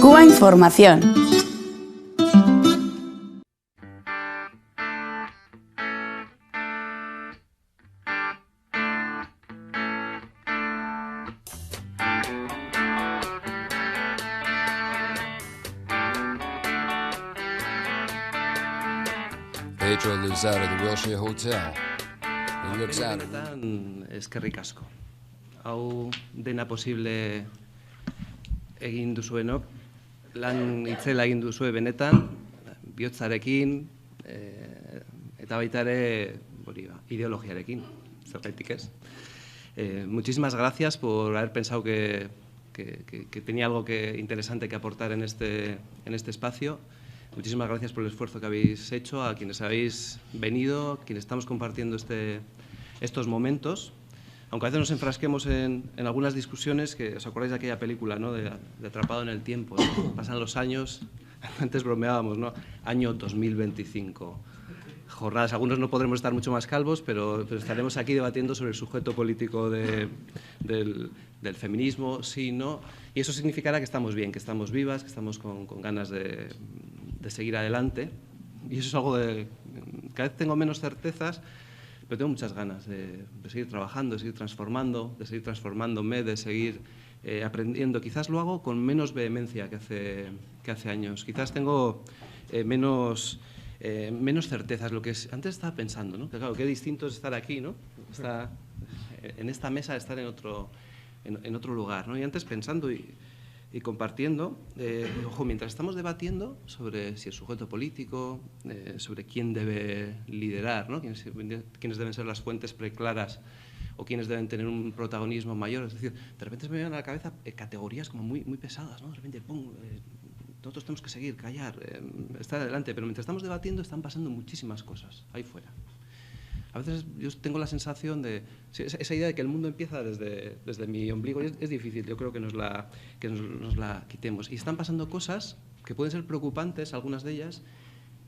Cuba Información. Pedro Luzaro, the Wilshire Hotel. He looks out. Eskerrik asko. Hau dena posible egin duzuenok, lan itzela egin duzue benetan, bihotzarekin, eta baita ere ideologiarekin, zergaitik ez. Muchísimas gracias por haber pensado que tenía algo interesante que aportar en este espacio. Muchísimas gracias por el esfuerzo que habéis hecho, a quienes habéis venido, a quienes estamos compartiendo estos momentos. Aunque a veces nos enfrasquemos en algunas discusiones, que os acordáis de aquella película, ¿no?, de Atrapado en el tiempo, ¿no? Pasan los años, antes bromeábamos, ¿no?, año 2025. Jornadas, algunos no podremos estar mucho más calvos, pero estaremos aquí debatiendo sobre el sujeto político del feminismo, sí, no. Y eso significará que estamos bien, que estamos vivas, que estamos con ganas de seguir adelante. Y eso es algo de... Cada vez tengo menos certezas, pero tengo muchas ganas de seguir trabajando, de seguir transformando, de seguir transformándome, de seguir aprendiendo. Quizás lo hago con menos vehemencia que hace años. Quizás tengo menos certezas. Lo que antes estaba pensando, ¿no?, que claro, qué distinto es estar aquí, ¿no?, en esta mesa, estar en otro lugar, ¿no? Y antes pensando y compartiendo, ojo, mientras estamos debatiendo sobre si el sujeto político, sobre quién debe liderar, ¿no?, quiénes deben ser las fuentes preclaras o quiénes deben tener un protagonismo mayor, es decir, de repente me vienen a la cabeza categorías como muy pesadas, ¿no? De repente, ¡pum!, nosotros tenemos que seguir, callar, estar adelante, pero mientras estamos debatiendo están pasando muchísimas cosas ahí fuera. A veces yo tengo la sensación de esa idea de que el mundo empieza desde mi ombligo, y es difícil, yo creo que nos la quitemos. Y están pasando cosas que pueden ser preocupantes, algunas de ellas,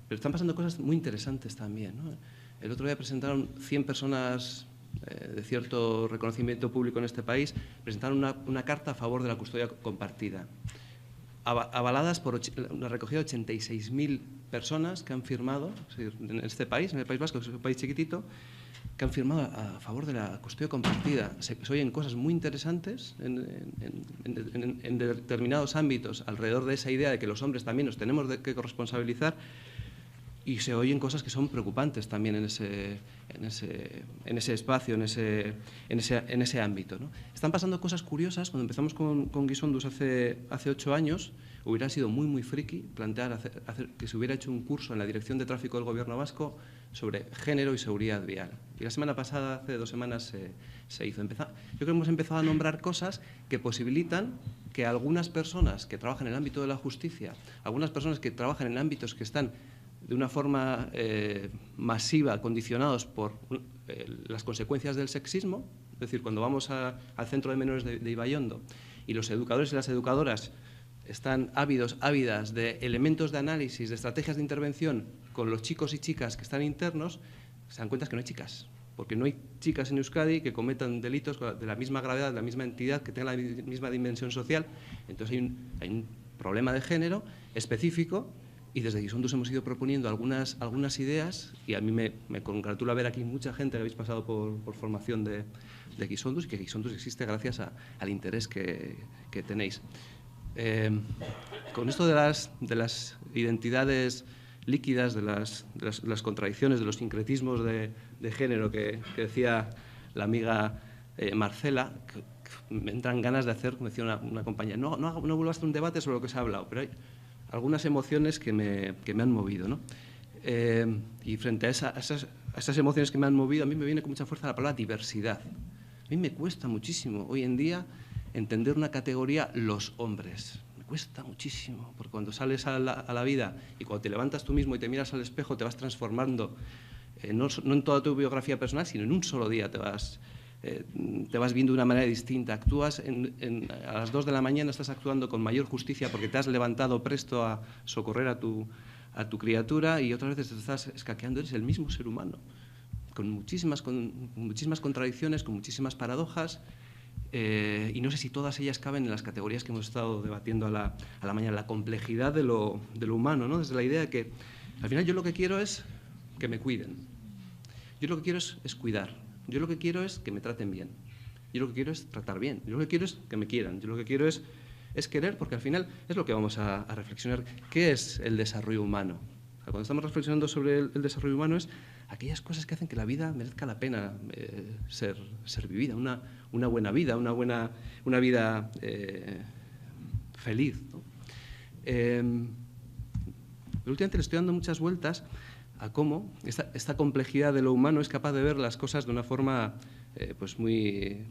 pero están pasando cosas muy interesantes también, ¿no? El otro día presentaron 100 personas de cierto reconocimiento público en este país, presentaron una carta a favor de la custodia compartida, avaladas por una recogida de 86.000 personas que han firmado, en este país, en el País Vasco, que es un país chiquitito, que han firmado a favor de la custodia compartida. Se oyen cosas muy interesantes en determinados ámbitos alrededor de esa idea de que los hombres también nos tenemos que corresponsabilizar, y se oyen cosas que son preocupantes también en ese espacio, en ese ámbito, ¿no? Están pasando cosas curiosas. Cuando empezamos con Guisondus hace 8 años, hubiera sido muy friki plantear hacer que se hubiera hecho un curso en la Dirección de Tráfico del Gobierno Vasco sobre género y seguridad vial. Y la semana pasada, hace 2 semanas, se hizo. Yo creo que hemos empezado a nombrar cosas que posibilitan que algunas personas que trabajan en el ámbito de la justicia, algunas personas que trabajan en ámbitos que están de una forma masiva condicionados por las consecuencias del sexismo, es decir, cuando vamos al centro de menores de Ibaiondo y los educadores y las educadoras están ávidas de elementos de análisis, de estrategias de intervención con los chicos y chicas que están internos, se dan cuenta que no hay chicas, porque no hay chicas en Euskadi que cometan delitos de la misma gravedad, de la misma entidad, que tengan la misma dimensión social. Entonces hay un problema de género específico. Y desde Guisondus hemos ido proponiendo algunas ideas, y a mí me congratula ver aquí mucha gente que habéis pasado por formación de Guisondus, y que Guisondus existe gracias al interés que tenéis. Con esto de las identidades líquidas, de las contradicciones, de los sincretismos de género que decía la amiga Marcela, que me entran ganas de hacer, como decía una compañera, no vuelvo a hacer un debate sobre lo que se ha hablado, pero hay algunas emociones que me han movido, ¿no? Y frente a esas emociones que me han movido, a mí me viene con mucha fuerza la palabra diversidad. A mí me cuesta muchísimo hoy en día entender una categoría, los hombres. Me cuesta muchísimo, porque cuando sales a la vida y cuando te levantas tú mismo y te miras al espejo, te vas transformando, no en toda tu biografía personal, sino en un solo día te vas viendo de una manera distinta. Actúas a las 2 de la mañana, estás actuando con mayor justicia porque te has levantado presto a socorrer a tu criatura, y otras veces te estás escaqueando. Eres el mismo ser humano, con muchísimas contradicciones, con muchísimas paradojas, y no sé si todas ellas caben en las categorías que hemos estado debatiendo a la mañana, la complejidad de lo humano, ¿no? Desde la idea de que al final yo lo que quiero es que me cuiden, yo lo que quiero es cuidar, yo lo que quiero es que me traten bien, yo lo que quiero es tratar bien, yo lo que quiero es que me quieran, yo lo que quiero es querer, porque al final es lo que vamos a reflexionar. ¿Qué es el desarrollo humano? O sea, cuando estamos reflexionando sobre el desarrollo humano es aquellas cosas que hacen que la vida merezca la pena ser vivida, una buena vida, una vida feliz, ¿no? Últimamente le estoy dando muchas vueltas a cómo esta complejidad de lo humano es capaz de ver las cosas de una forma pues muy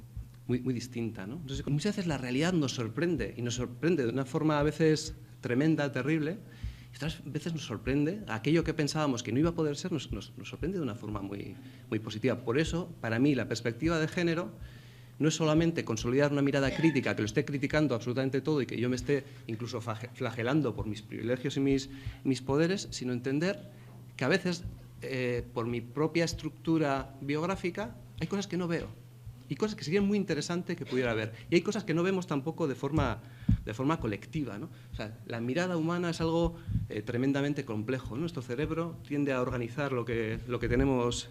distinta, ¿no? Entonces, muchas veces la realidad nos sorprende, y nos sorprende de una forma a veces tremenda, terrible, y otras veces nos sorprende, aquello que pensábamos que no iba a poder ser, nos sorprende de una forma muy positiva. Por eso, para mí, la perspectiva de género no es solamente consolidar una mirada crítica, que lo esté criticando absolutamente todo y que yo me esté incluso flagelando por mis privilegios y mis poderes, sino entender que a veces, por mi propia estructura biográfica, hay cosas que no veo. Y cosas que serían muy interesantes que pudiera haber. Y hay cosas que no vemos tampoco de forma colectiva, ¿no? O sea, la mirada humana es algo tremendamente complejo, ¿no? Nuestro cerebro tiende a organizar lo que tenemos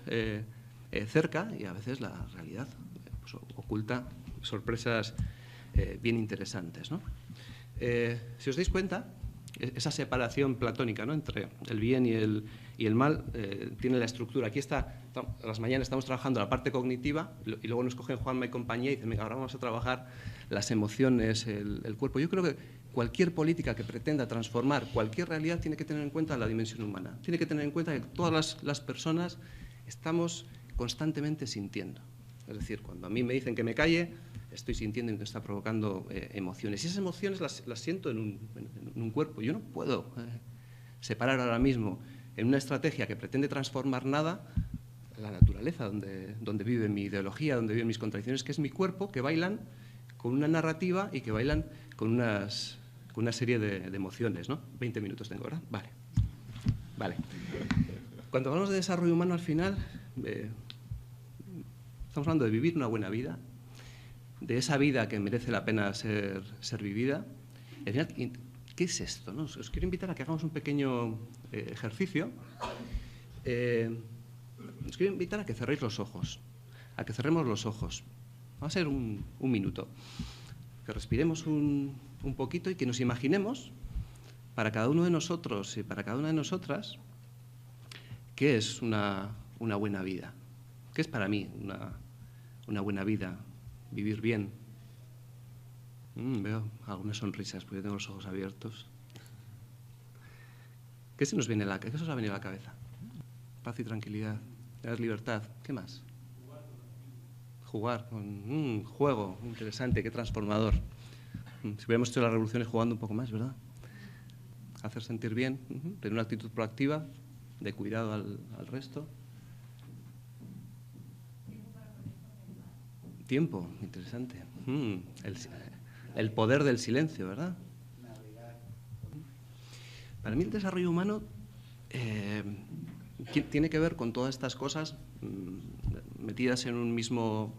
cerca, y a veces la realidad pues, oculta sorpresas bien interesantes, ¿no? Si os dais cuenta, esa separación platónica, ¿no?, entre el bien y el mal tiene la estructura. Aquí está, a las mañanas estamos trabajando la parte cognitiva y luego nos cogen Juanma y compañía y dicen, venga, ahora vamos a trabajar las emociones, el cuerpo. Yo creo que cualquier política que pretenda transformar cualquier realidad tiene que tener en cuenta la dimensión humana. Tiene que tener en cuenta que todas las personas estamos constantemente sintiendo. Es decir, cuando a mí me dicen que me calle, estoy sintiendo que está provocando emociones. Y esas emociones las siento en un cuerpo. Yo no puedo separar ahora mismo en una estrategia que pretende transformar nada la naturaleza donde vive mi ideología, donde viven mis contradicciones, que es mi cuerpo, que bailan con una narrativa y que bailan con una serie de emociones, ¿no? 20 minutos tengo, ¿verdad? Vale. Cuando hablamos de desarrollo humano, al final, estamos hablando de vivir una buena vida, de esa vida que merece la pena ser vivida. Y al final, ¿qué es esto, no? Os quiero invitar a que hagamos un pequeño ejercicio. Os quiero invitar a que cerréis los ojos, a que cerremos los ojos. Va a ser un minuto. Que respiremos un poquito y que nos imaginemos, para cada uno de nosotros y para cada una de nosotras, qué es una buena vida. ¿Qué es para mí una buena vida? Vivir bien. Veo algunas sonrisas porque tengo los ojos abiertos. ¿Qué se nos viene qué se os ha venido a la cabeza? Paz y tranquilidad, tener libertad. ¿Qué más? Jugar con un juego interesante, qué transformador. Si hubiéramos hecho las revoluciones jugando un poco más, ¿verdad? Hacer sentir bien, tener una actitud proactiva, de cuidado al resto. Tiempo, interesante. El poder del silencio, ¿verdad? Para mí el desarrollo humano tiene que ver con todas estas cosas metidas en un mismo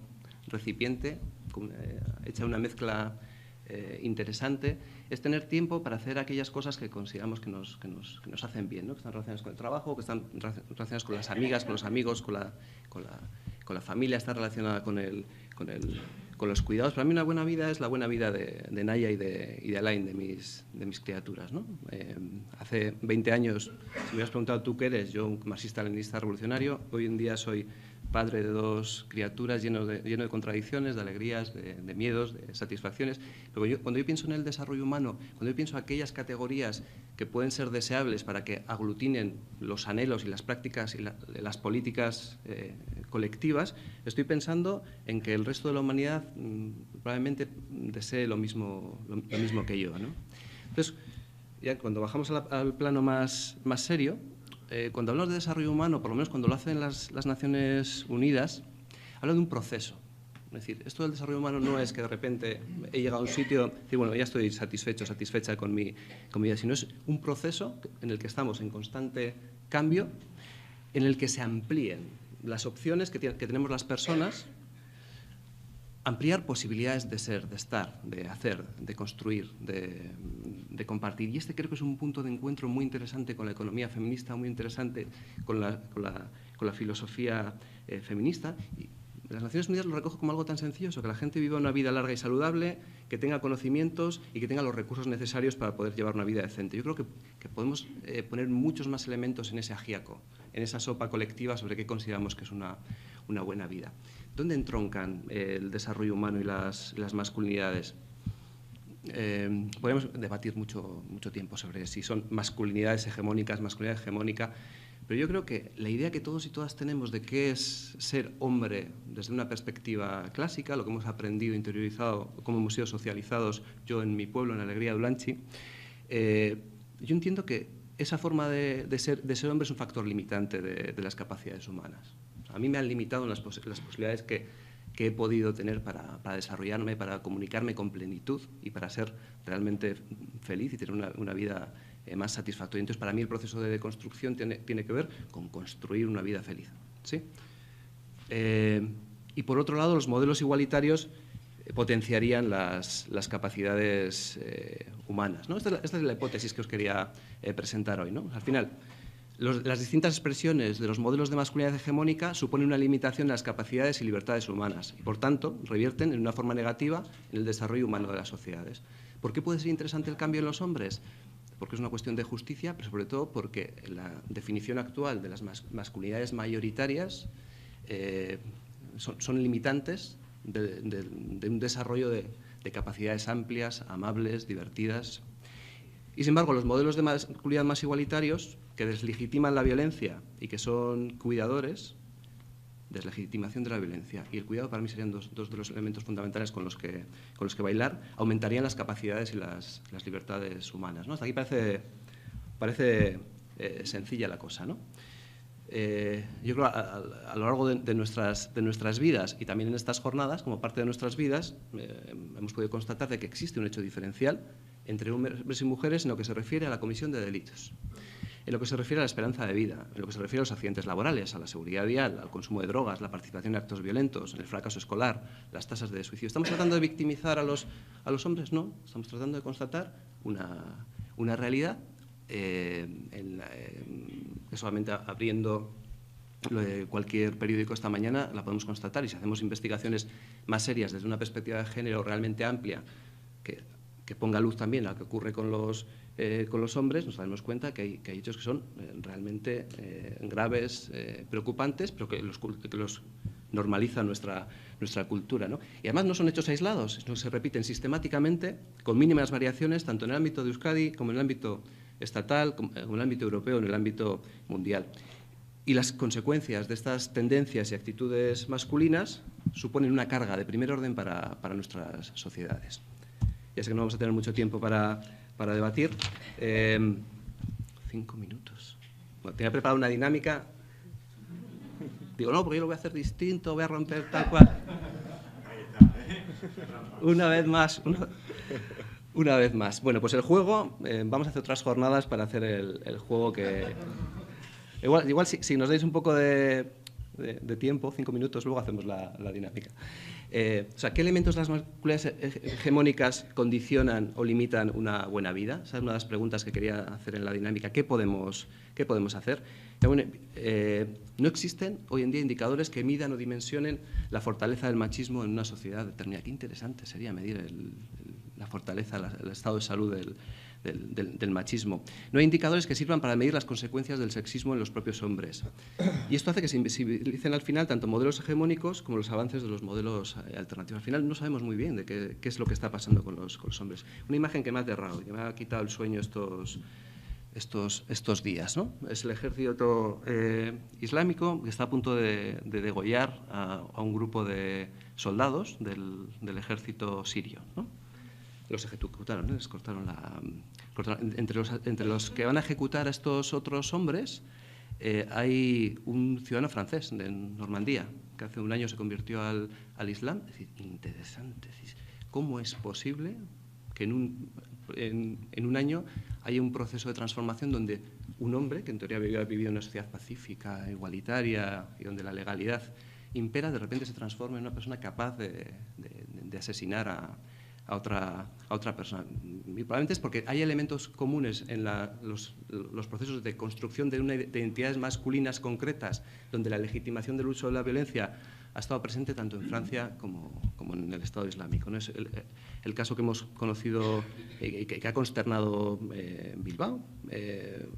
recipiente, hecha una mezcla interesante. Es tener tiempo para hacer aquellas cosas que consideramos que nos hacen bien, ¿no? Que están relacionadas con el trabajo, que están relacionadas con las amigas, con los amigos, con la familia, está relacionada con los cuidados. Para mí una buena vida es la buena vida de Naya y de Alain, de mis criaturas, ¿no? Hace 20 años, si me hubieras preguntado tú qué eres, yo un marxista-leninista revolucionario. Hoy en día soy padre de 2 criaturas lleno de contradicciones, de alegrías, de miedos, de satisfacciones. Pero cuando yo pienso en el desarrollo humano, cuando yo pienso en aquellas categorías que pueden ser deseables para que aglutinen los anhelos y las prácticas y las políticas colectivas, estoy pensando en que el resto de la humanidad probablemente desee lo mismo que yo, ¿no? Entonces, ya cuando bajamos al plano más serio, cuando hablamos de desarrollo humano, por lo menos cuando lo hacen las Naciones Unidas, hablan de un proceso. Es decir, esto del desarrollo humano no es que de repente he llegado a un sitio y bueno, ya estoy satisfecha con mi vida, sino es un proceso en el que estamos en constante cambio, en el que se amplíen las opciones que tenemos las personas ampliar posibilidades de ser, de estar, de hacer, de construir, de compartir. Y este creo que es un punto de encuentro muy interesante con la economía feminista, muy interesante con la filosofía feminista. Y las Naciones Unidas lo recoge como algo tan sencillo, eso, que la gente viva una vida larga y saludable, que tenga conocimientos y que tenga los recursos necesarios para poder llevar una vida decente. Yo creo que podemos poner muchos más elementos en ese ajíaco, en esa sopa colectiva sobre qué consideramos que es una buena vida. ¿Dónde entroncan el desarrollo humano y las masculinidades? Podemos debatir mucho tiempo sobre si son masculinidades hegemónicas, masculinidad hegemónica, pero yo creo que la idea que todos y todas tenemos de qué es ser hombre desde una perspectiva clásica, lo que hemos aprendido, interiorizado, cómo hemos sido socializados, yo en mi pueblo, en Alegría de Ulanchi, yo entiendo que esa forma de ser hombre es un factor limitante de las capacidades humanas. A mí me han limitado las posibilidades que he podido tener para desarrollarme, para comunicarme con plenitud y para ser realmente feliz y tener una vida más satisfactoria. Entonces, para mí el proceso de deconstrucción tiene que ver con construir una vida feliz, ¿sí? Y por otro lado, los modelos igualitarios potenciarían las capacidades humanas, ¿no? Esta es la hipótesis que os quería presentar hoy, ¿no? Al final, las distintas expresiones de los modelos de masculinidad hegemónica suponen una limitación de las capacidades y libertades humanas y, por tanto, revierten en una forma negativa en el desarrollo humano de las sociedades. ¿Por qué puede ser interesante el cambio en los hombres? Porque es una cuestión de justicia, pero sobre todo porque la definición actual de las masculinidades mayoritarias son limitantes de un desarrollo de capacidades amplias, amables, divertidas. Y, sin embargo, los modelos de masculinidad más igualitarios, que deslegitiman la violencia y que son cuidadores, deslegitimación de la violencia y el cuidado, para mí serían dos de los elementos fundamentales con los que bailar, aumentarían las capacidades y las libertades humanas, ¿no? Hasta aquí parece sencilla la cosa, ¿no? Yo creo que a lo largo de nuestras vidas y también en estas jornadas, como parte de nuestras vidas, hemos podido constatar de que existe un hecho diferencial entre hombres y mujeres en lo que se refiere a la comisión de delitos, en lo que se refiere a la esperanza de vida, en lo que se refiere a los accidentes laborales, a la seguridad vial, al consumo de drogas, la participación en actos violentos, en el fracaso escolar, las tasas de suicidio. ¿Estamos tratando de victimizar a los hombres? No, estamos tratando de constatar una realidad que solamente abriendo cualquier periódico esta mañana la podemos constatar, y si hacemos investigaciones más serias desde una perspectiva de género realmente amplia que ponga luz también a lo que ocurre con los hombres, nos daremos cuenta que hay hechos que son realmente graves, preocupantes, pero que los normaliza nuestra cultura, ¿no? Y además no son hechos aislados, sino que se repiten sistemáticamente con mínimas variaciones, tanto en el ámbito de Euskadi como en el ámbito estatal, como en el ámbito europeo, en el ámbito mundial. Y las consecuencias de estas tendencias y actitudes masculinas suponen una carga de primer orden para nuestras sociedades. Ya sé que no vamos a tener mucho tiempo para debatir. 5 minutos. Bueno, tenía preparado una dinámica. Digo, no, porque yo lo voy a hacer distinto, voy a romper tal cual. Una vez más. Una vez más. Bueno, pues el juego, vamos a hacer otras jornadas para hacer el juego que... Igual si nos dais un poco de tiempo, 5 minutos, luego hacemos la dinámica. O sea, ¿qué elementos de las masculinidades hegemónicas condicionan o limitan una buena vida? Esa es una de las preguntas que quería hacer en la dinámica. ¿Qué podemos hacer? Bueno, no existen hoy en día indicadores que midan o dimensionen la fortaleza del machismo en una sociedad determinada. Qué interesante sería medir la fortaleza, el estado de salud del machismo. No hay indicadores que sirvan para medir las consecuencias del sexismo en los propios hombres. Y esto hace que se invisibilicen al final tanto modelos hegemónicos como los avances de los modelos alternativos. Al final no sabemos muy bien de qué es lo que está pasando con los hombres. Una imagen que me ha aterrado y que me ha quitado el sueño estos días, ¿no? Es el ejército islámico que está a punto de degollar a un grupo de soldados del ejército sirio, ¿no? Los ejecutaron, les cortaron entre los que van a ejecutar a estos otros hombres hay un ciudadano francés de Normandía que hace un año se convirtió al Islam. Es decir, interesante. ¿Cómo es posible que en un año haya un proceso de transformación donde un hombre, que en teoría había vivido en una sociedad pacífica, igualitaria y donde la legalidad impera, de repente se transforma en una persona capaz de asesinar a otra persona. Y probablemente es porque hay elementos comunes en los procesos de construcción de identidades masculinas concretas, donde la legitimación del uso de la violencia ha estado presente tanto en Francia como en el Estado Islámico, ¿no? Es el caso que hemos conocido, que ha consternado Bilbao,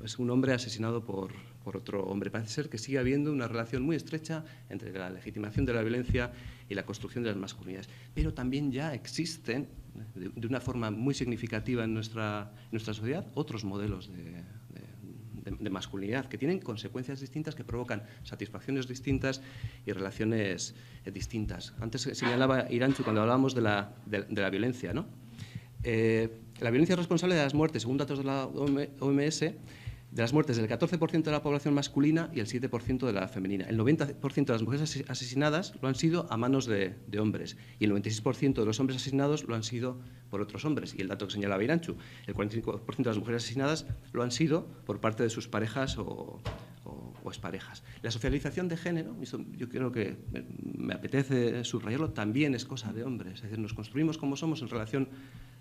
es un hombre asesinado por otro hombre. Parece ser que sigue habiendo una relación muy estrecha entre la legitimación de la violencia y la construcción de las masculinidades. Pero también ya existen, de una forma muy significativa en nuestra sociedad, otros modelos de masculinidad que tienen consecuencias distintas, que provocan satisfacciones distintas y relaciones distintas. Antes señalaba Irantzu cuando hablábamos de la violencia, ¿no? La violencia es responsable de las muertes, según datos de la OMS, de las muertes del 14% de la población masculina y el 7% de la femenina. El 90% de las mujeres asesinadas lo han sido a manos de hombres y el 96% de los hombres asesinados lo han sido por otros hombres. Y el dato que señalaba Irantzu, el 45% de las mujeres asesinadas lo han sido por parte de sus parejas o exparejas. La socialización de género, yo creo que me apetece subrayarlo, también es cosa de hombres. Es decir, nos construimos como somos en relación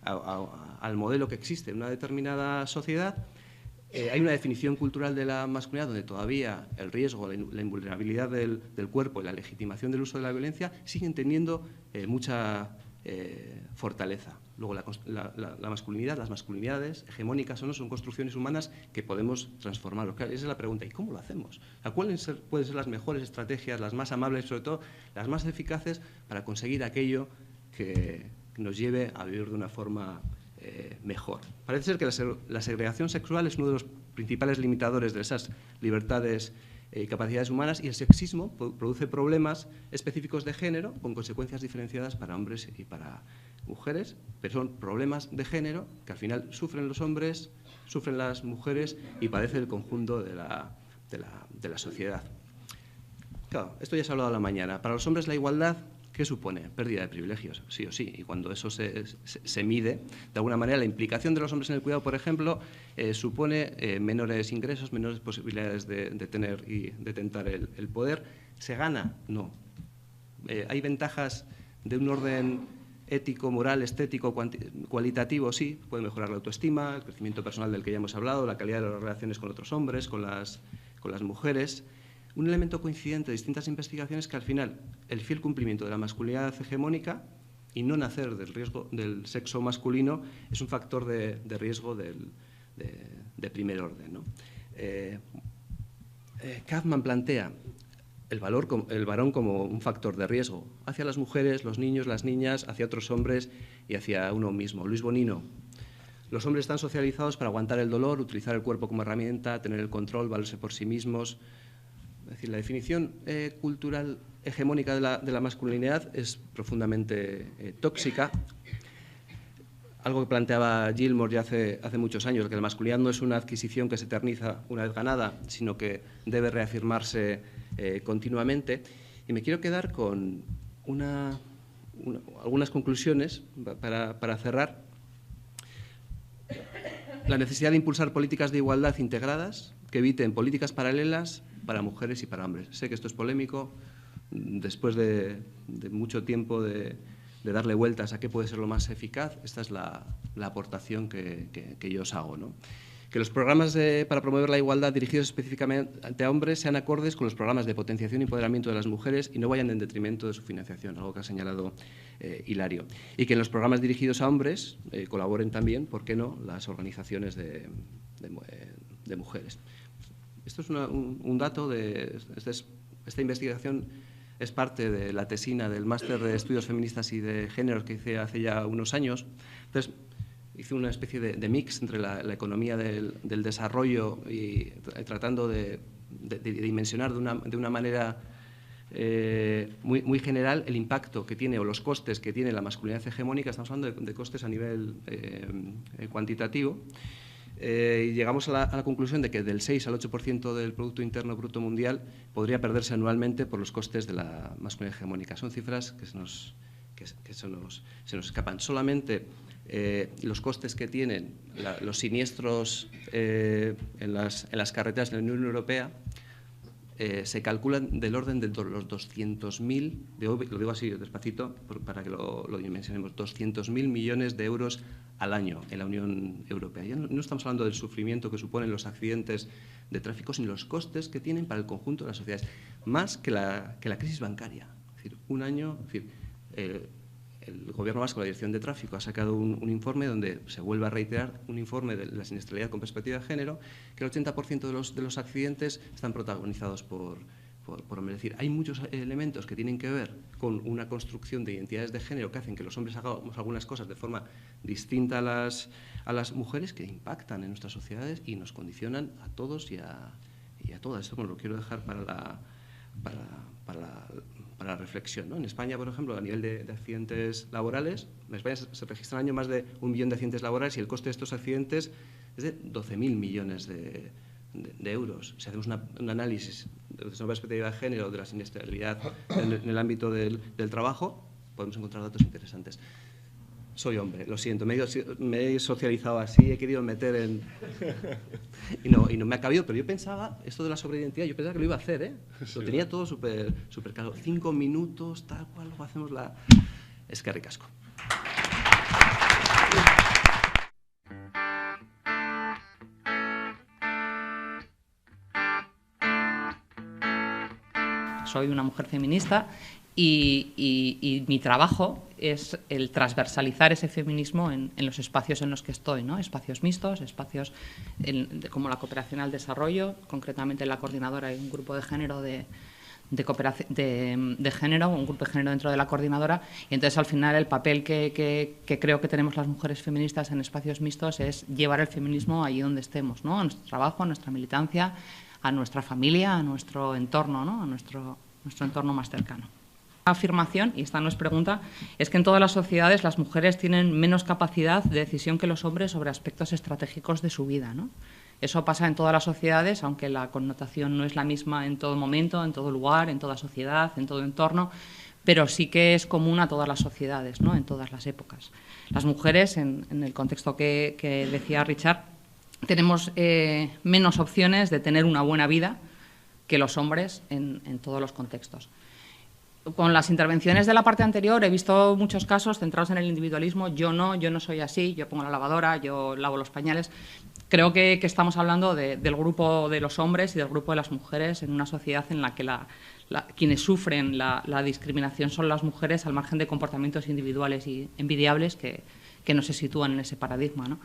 al modelo que existe en una determinada sociedad. Hay una definición cultural de la masculinidad donde todavía el riesgo, la invulnerabilidad del cuerpo y la legitimación del uso de la violencia siguen teniendo mucha fortaleza. Luego, la masculinidad, las masculinidades, hegemónicas o no, son construcciones humanas que podemos transformar. Esa es la pregunta. ¿Y cómo lo hacemos? ¿Cuáles pueden ser las mejores estrategias, las más amables, sobre todo las más eficaces para conseguir aquello que nos lleve a vivir de una forma mejor? Parece ser que la segregación sexual es uno de los principales limitadores de esas libertades y capacidades humanas, y el sexismo produce problemas específicos de género con consecuencias diferenciadas para hombres y para mujeres, pero son problemas de género que al final sufren los hombres, sufren las mujeres y padece el conjunto de la sociedad. Claro, esto ya se ha hablado a la mañana. Para los hombres la igualdad, ¿qué supone? Pérdida de privilegios, sí o sí. Y cuando eso se mide, de alguna manera, la implicación de los hombres en el cuidado, por ejemplo, supone menores ingresos, menores posibilidades de tener y de tentar el poder. ¿Se gana? No. ¿Hay ventajas de un orden ético, moral, estético, cualitativo? Sí. Puede mejorar la autoestima, el crecimiento personal del que ya hemos hablado, la calidad de las relaciones con otros hombres, con las mujeres. Un elemento coincidente de distintas investigaciones que al final el fiel cumplimiento de la masculinidad hegemónica y no nacer del sexo masculino es un factor de riesgo de primer orden, ¿no? Kaufman plantea el varón como un factor de riesgo hacia las mujeres, los niños, las niñas, hacia otros hombres y hacia uno mismo. Luis Bonino: los hombres están socializados para aguantar el dolor, utilizar el cuerpo como herramienta, tener el control, valerse por sí mismos. Es decir, la definición cultural hegemónica de la masculinidad es profundamente tóxica. Algo que planteaba Gilmore ya hace muchos años, que la masculinidad no es una adquisición que se eterniza una vez ganada, sino que debe reafirmarse continuamente. Y me quiero quedar con algunas conclusiones para cerrar. La necesidad de impulsar políticas de igualdad integradas que eviten políticas paralelas para mujeres y para hombres. Sé que esto es polémico, después de mucho tiempo de darle vueltas a qué puede ser lo más eficaz. Esta es la aportación que yo os hago, ¿no? Que los programas para promover la igualdad dirigidos específicamente a hombres sean acordes con los programas de potenciación y empoderamiento de las mujeres y no vayan en detrimento de su financiación, algo que ha señalado Hilario. Y que en los programas dirigidos a hombres colaboren también, ¿por qué no?, las organizaciones de mujeres. Esto es un dato esta investigación es parte de la tesina del máster de estudios feministas y de géneros que hice hace ya unos años. Entonces, hice una especie de mix entre la economía del desarrollo y tratando de dimensionar de una manera muy general el impacto que tiene o los costes que tiene la masculinidad hegemónica. Estamos hablando de costes a nivel cuantitativo. Y llegamos a la conclusión de que del 6 al 8% del Producto Interno Bruto Mundial podría perderse anualmente por los costes de la masculinidad hegemónica. Son cifras que se nos escapan. Solamente los costes que tienen los siniestros en las carreteras de la Unión Europea se calculan del orden de los 200.000, lo digo así despacito para que lo dimensionemos, 200.000 millones de euros al año en la Unión Europea. Ya no estamos hablando del sufrimiento que suponen los accidentes de tráfico, sino los costes que tienen para el conjunto de las sociedades, más que la crisis bancaria. Es decir, un año, el Gobierno vasco, la Dirección de Tráfico, ha sacado un informe donde se vuelve a reiterar un informe de la siniestralidad con perspectiva de género, que el 80% de los accidentes están protagonizados por hombres. Es decir, hay muchos elementos que tienen que ver con una construcción de identidades de género que hacen que los hombres hagamos algunas cosas de forma distinta a las mujeres, que impactan en nuestras sociedades y nos condicionan a todos y a todas. Esto lo quiero dejar para la reflexión, ¿no? En España, por ejemplo, a nivel de accidentes laborales, en España se registran al año más de 1 millón de accidentes laborales y el coste de estos accidentes es de 12.000 millones de euros. Si hacemos un análisis desde una perspectiva de género de la siniestralidad en el ámbito del trabajo, podemos encontrar datos interesantes. Soy hombre, lo siento, me he socializado así, he querido meter en... Y no me ha cabido, pero yo pensaba, esto de la sobreidentidad, yo pensaba que lo iba a hacer, ¿eh? Lo tenía todo súper claro. 5 minutos, tal cual, luego hacemos la... Es que ricasco. Soy una mujer feminista y mi trabajo es el transversalizar ese feminismo en los espacios en los que estoy, ¿no? Espacios mixtos, espacios como la cooperación al desarrollo, concretamente en la coordinadora hay un grupo de género de género, un grupo de género dentro de la coordinadora, y entonces al final el papel que creo que tenemos las mujeres feministas en espacios mixtos es llevar el feminismo allí donde estemos, ¿no? A nuestro trabajo, a nuestra militancia, a nuestra familia, a nuestro entorno, ¿no? A nuestro entorno más cercano. La afirmación, y esta no es pregunta, es que en todas las sociedades las mujeres tienen menos capacidad de decisión que los hombres sobre aspectos estratégicos de su vida, ¿no? Eso pasa en todas las sociedades, aunque la connotación no es la misma en todo momento, en todo lugar, en toda sociedad, en todo entorno, pero sí que es común a todas las sociedades, ¿no? En todas las épocas. Las mujeres, en el contexto que decía Richard, tenemos menos opciones de tener una buena vida que los hombres en todos los contextos. Con las intervenciones de la parte anterior he visto muchos casos centrados en el individualismo. Yo no soy así, yo pongo la lavadora, yo lavo los pañales. Creo que estamos hablando del grupo de los hombres y del grupo de las mujeres en una sociedad en la que quienes sufren la discriminación son las mujeres, al margen de comportamientos individuales y envidiables que no se sitúan en ese paradigma, ¿no?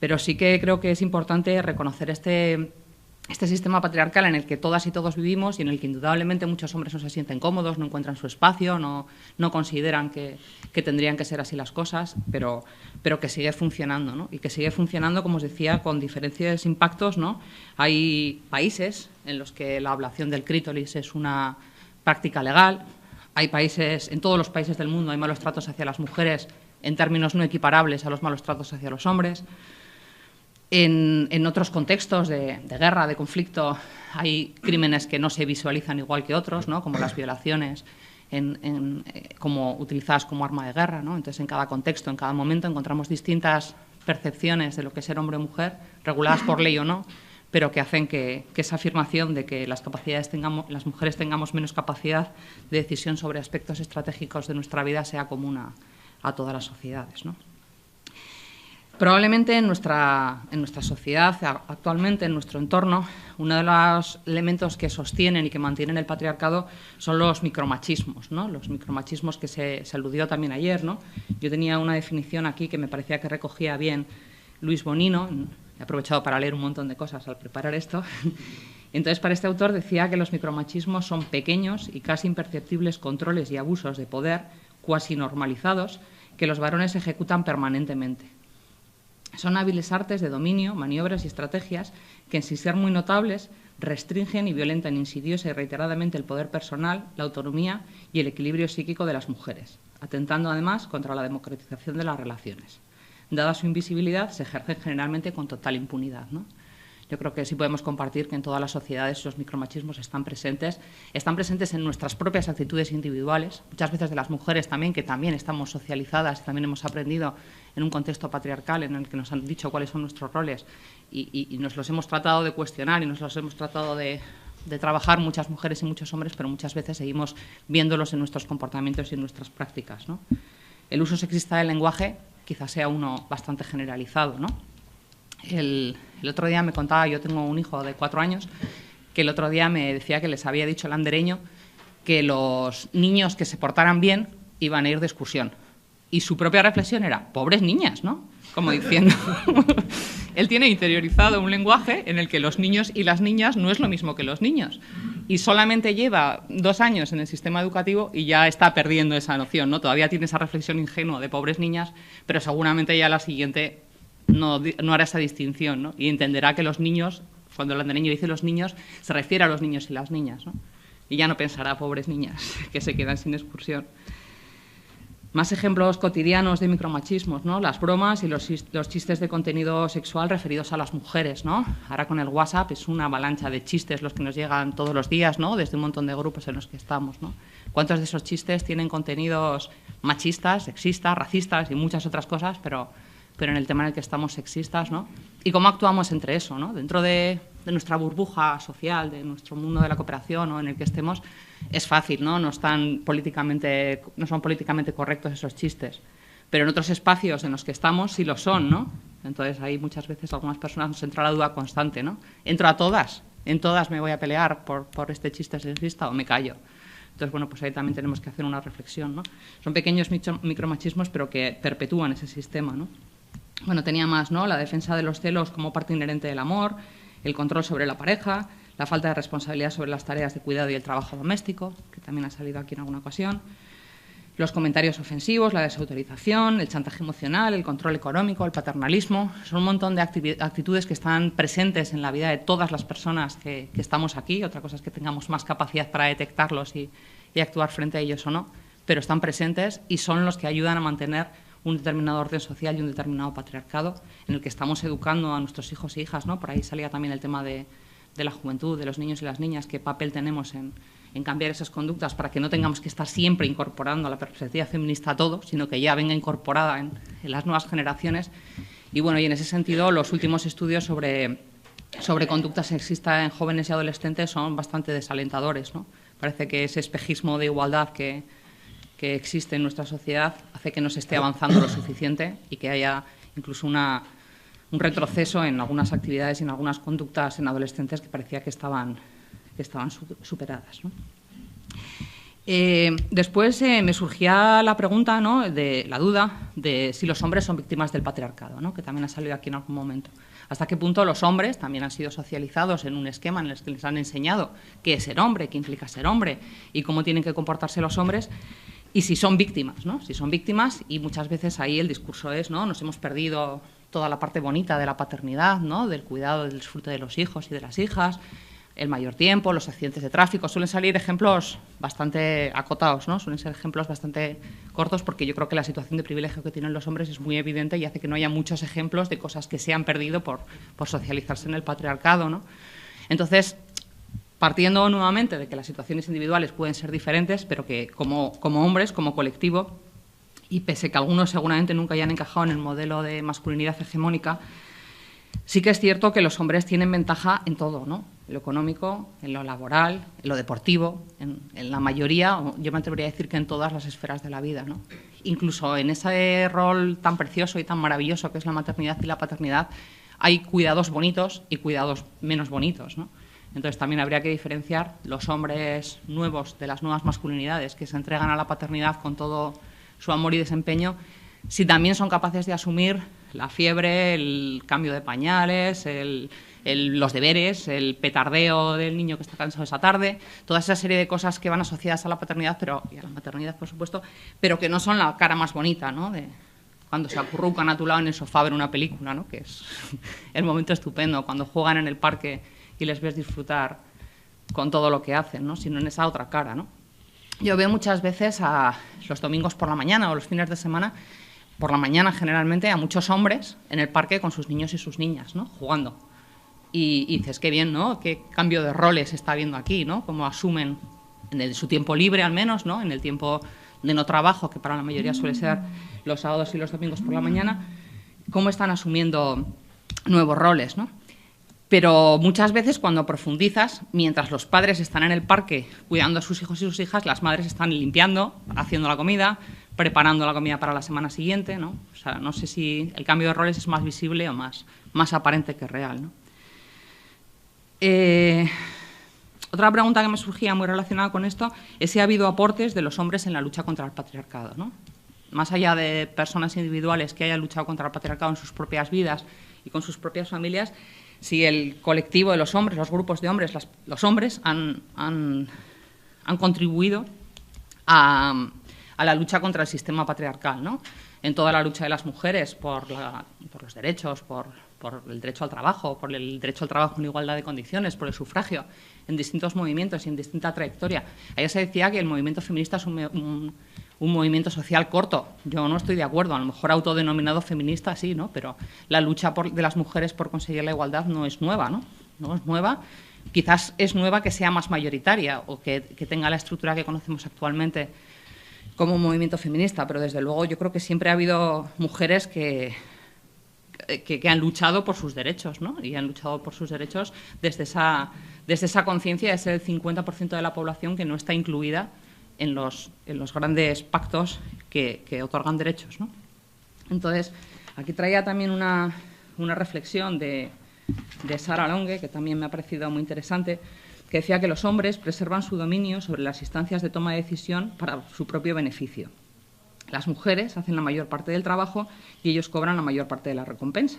Pero sí que creo que es importante reconocer este sistema patriarcal en el que todas y todos vivimos y en el que indudablemente muchos hombres no se sienten cómodos, no encuentran su espacio, no consideran que tendrían que ser así las cosas, pero que sigue funcionando, ¿no? Y que sigue funcionando, como os decía, con diferentes impactos, ¿no? Hay países en los que la ablación del clítoris es una práctica legal, hay países, en todos los países del mundo hay malos tratos hacia las mujeres en términos no equiparables a los malos tratos hacia los hombres. En otros contextos de guerra, de conflicto, hay crímenes que no se visualizan igual que otros, ¿no? Como las violaciones como utilizadas como arma de guerra, ¿no? Entonces, en cada contexto, en cada momento, encontramos distintas percepciones de lo que es ser hombre o mujer, reguladas por ley o no, pero que hacen que esa afirmación de que las mujeres tengamos menos capacidad de decisión sobre aspectos estratégicos de nuestra vida sea común a todas las sociedades, ¿no? Probablemente en nuestra sociedad, actualmente en nuestro entorno, uno de los elementos que sostienen y que mantienen el patriarcado son los micromachismos, ¿no? Los micromachismos que se aludió también ayer, ¿no? Yo tenía una definición aquí que me parecía que recogía bien Luis Bonino. He aprovechado para leer un montón de cosas al preparar esto. Entonces, para este autor decía que los micromachismos son pequeños y casi imperceptibles controles y abusos de poder, cuasi normalizados, que los varones ejecutan permanentemente. Son hábiles artes de dominio, maniobras y estrategias que, sin ser muy notables, restringen y violentan insidiosa y reiteradamente el poder personal, la autonomía y el equilibrio psíquico de las mujeres, atentando además contra la democratización de las relaciones. Dada su invisibilidad, se ejercen generalmente con total impunidad, ¿no? Yo creo que sí podemos compartir que en todas las sociedades los micromachismos están presentes en nuestras propias actitudes individuales, muchas veces de las mujeres también, que también estamos socializadas, también hemos aprendido en un contexto patriarcal en el que nos han dicho cuáles son nuestros roles y nos los hemos tratado de cuestionar y nos los hemos tratado de de trabajar, muchas mujeres y muchos hombres, pero muchas veces seguimos viéndolos en nuestros comportamientos y en nuestras prácticas, ¿no? El uso sexista del lenguaje quizás sea uno bastante generalizado, ¿no? El otro día me contaba, yo tengo un hijo de 4 años, que el otro día me decía que les había dicho el andereño que los niños que se portaran bien iban a ir de excursión. Y su propia reflexión era, pobres niñas, ¿no? Como diciendo, él tiene interiorizado un lenguaje en el que los niños y las niñas no es lo mismo que los niños. Y solamente lleva 2 años en el sistema educativo y ya está perdiendo esa noción, ¿no? Todavía tiene esa reflexión ingenua de pobres niñas, pero seguramente ya la siguiente no hará esa distinción, ¿no? Y entenderá que los niños, cuando el andereño dice los niños, se refiere a los niños y las niñas, ¿no? Y ya no pensará, pobres niñas, que se quedan sin excursión. Más ejemplos cotidianos de micromachismos, ¿no? Las bromas y los chistes de contenido sexual referidos a las mujeres, ¿no? Ahora con el WhatsApp es una avalancha de chistes los que nos llegan todos los días, ¿no? Desde un montón de grupos en los que estamos, ¿no? ¿Cuántos de esos chistes tienen contenidos machistas, sexistas, racistas y muchas otras cosas, pero en el tema en el que estamos sexistas, ¿no? Y cómo actuamos entre eso, ¿no? Dentro de nuestra burbuja social, de nuestro mundo de la cooperación, ¿no? En el que estemos, es fácil, ¿no? No son políticamente correctos esos chistes. Pero en otros espacios en los que estamos sí lo son, ¿no? Entonces ahí muchas veces algunas personas nos entra la duda constante, ¿no? ¿Entro a todas? ¿En todas me voy a pelear por este chiste sexista o me callo? Entonces, bueno, pues ahí también tenemos que hacer una reflexión, ¿no? Son pequeños micromachismos, pero que perpetúan ese sistema, ¿no? Bueno, tenía más, ¿no? La defensa de los celos como parte inherente del amor, el control sobre la pareja, la falta de responsabilidad sobre las tareas de cuidado y el trabajo doméstico, que también ha salido aquí en alguna ocasión, los comentarios ofensivos, la desautorización, el chantaje emocional, el control económico, el paternalismo. Son un montón de actitudes que están presentes en la vida de todas las personas que estamos aquí. Otra cosa es que tengamos más capacidad para detectarlos y actuar frente a ellos o no, pero están presentes y son los que ayudan a mantener un determinado orden social y un determinado patriarcado en el que estamos educando a nuestros hijos e hijas, ¿no? Por ahí salía también el tema de la juventud, de los niños y las niñas, qué papel tenemos en cambiar esas conductas para que no tengamos que estar siempre incorporando la perspectiva feminista a todo, sino que ya venga incorporada en las nuevas generaciones. Y bueno, y en ese sentido los últimos estudios sobre conducta sexista en jóvenes y adolescentes son bastante desalentadores, ¿no? Parece que ese espejismo de igualdad que existe en nuestra sociedad hace que no se esté avanzando lo suficiente y que haya incluso un retroceso en algunas actividades y en algunas conductas en adolescentes que parecía que estaban superadas, ¿no? Después me surgía la pregunta, ¿no? La duda de si los hombres son víctimas del patriarcado, ¿no? Que también ha salido aquí en algún momento. ¿Hasta qué punto los hombres también han sido socializados en un esquema en el que les han enseñado qué es ser hombre, qué implica ser hombre y cómo tienen que comportarse los hombres? Y si son víctimas, ¿no? Si son víctimas, y muchas veces ahí el discurso es, ¿no? Nos hemos perdido toda la parte bonita de la paternidad, ¿no? Del cuidado, del disfrute de los hijos y de las hijas, el mayor tiempo, los accidentes de tráfico. Suelen salir ejemplos bastante acotados, ¿no? Suelen ser ejemplos bastante cortos porque yo creo que la situación de privilegio que tienen los hombres es muy evidente y hace que no haya muchos ejemplos de cosas que se han perdido por socializarse en el patriarcado, ¿no? Entonces, partiendo nuevamente de que las situaciones individuales pueden ser diferentes, pero que como hombres, como colectivo, y pese que algunos seguramente nunca hayan encajado en el modelo de masculinidad hegemónica, sí que es cierto que los hombres tienen ventaja en todo, ¿no? En lo económico, en lo laboral, en lo deportivo, en la mayoría, yo me atrevería a decir que en todas las esferas de la vida, ¿no? Incluso en ese rol tan precioso y tan maravilloso que es la maternidad y la paternidad, hay cuidados bonitos y cuidados menos bonitos, ¿no? Entonces también habría que diferenciar los hombres nuevos de las nuevas masculinidades que se entregan a la paternidad con todo su amor y desempeño, si también son capaces de asumir la fiebre, el cambio de pañales, los deberes, el petardeo del niño que está cansado esa tarde, toda esa serie de cosas que van asociadas a la paternidad y a la maternidad, por supuesto, pero que no son la cara más bonita, ¿no? De cuando se acurrucan a tu lado en el sofá a ver una película, ¿no? Que es el momento estupendo, cuando juegan en el parque y les ves disfrutar con todo lo que hacen, ¿no? Sino en esa otra cara, ¿no? Yo veo muchas veces los domingos por la mañana o los fines de semana, por la mañana generalmente, a muchos hombres en el parque con sus niños y sus niñas, ¿no? Jugando. Y dices, qué bien, ¿no? Qué cambio de roles está habiendo aquí, ¿no? Cómo asumen en su tiempo libre al menos, ¿no? En el tiempo de no trabajo, que para la mayoría suele ser los sábados y los domingos por la mañana, cómo están asumiendo nuevos roles, ¿no? Pero muchas veces cuando profundizas, mientras los padres están en el parque cuidando a sus hijos y sus hijas, las madres están limpiando, haciendo la comida, preparando la comida para la semana siguiente, ¿no? O sea, no sé si el cambio de roles es más visible o más aparente que real, ¿no? Otra pregunta que me surgía muy relacionada con esto es si ha habido aportes de los hombres en la lucha contra el patriarcado, ¿no? Más allá de personas individuales que hayan luchado contra el patriarcado en sus propias vidas y con sus propias familias, si el colectivo de los hombres, los grupos de hombres, los hombres han contribuido a la lucha contra el sistema patriarcal, ¿no? En toda la lucha de las mujeres por los derechos, por el derecho al trabajo, por el derecho al trabajo en igualdad de condiciones, por el sufragio, en distintos movimientos y en distinta trayectoria. Ayer se decía que el movimiento feminista es un movimiento social corto. Yo no estoy de acuerdo, a lo mejor autodenominado feminista sí, ¿no? Pero la lucha de las mujeres por conseguir la igualdad no es nueva, ¿no? No es nueva. Quizás es nueva que sea más mayoritaria o que tenga la estructura que conocemos actualmente como un movimiento feminista, pero desde luego yo creo que siempre ha habido mujeres que han luchado por sus derechos, ¿no? Y han luchado por sus derechos desde esa conciencia de ser el 50% de la población que no está incluida en los grandes pactos que otorgan derechos, ¿no? Entonces, aquí traía también una reflexión de Sarah Longe, que también me ha parecido muy interesante, que decía que los hombres preservan su dominio sobre las instancias de toma de decisión para su propio beneficio. Las mujeres hacen la mayor parte del trabajo y ellos cobran la mayor parte de la recompensa.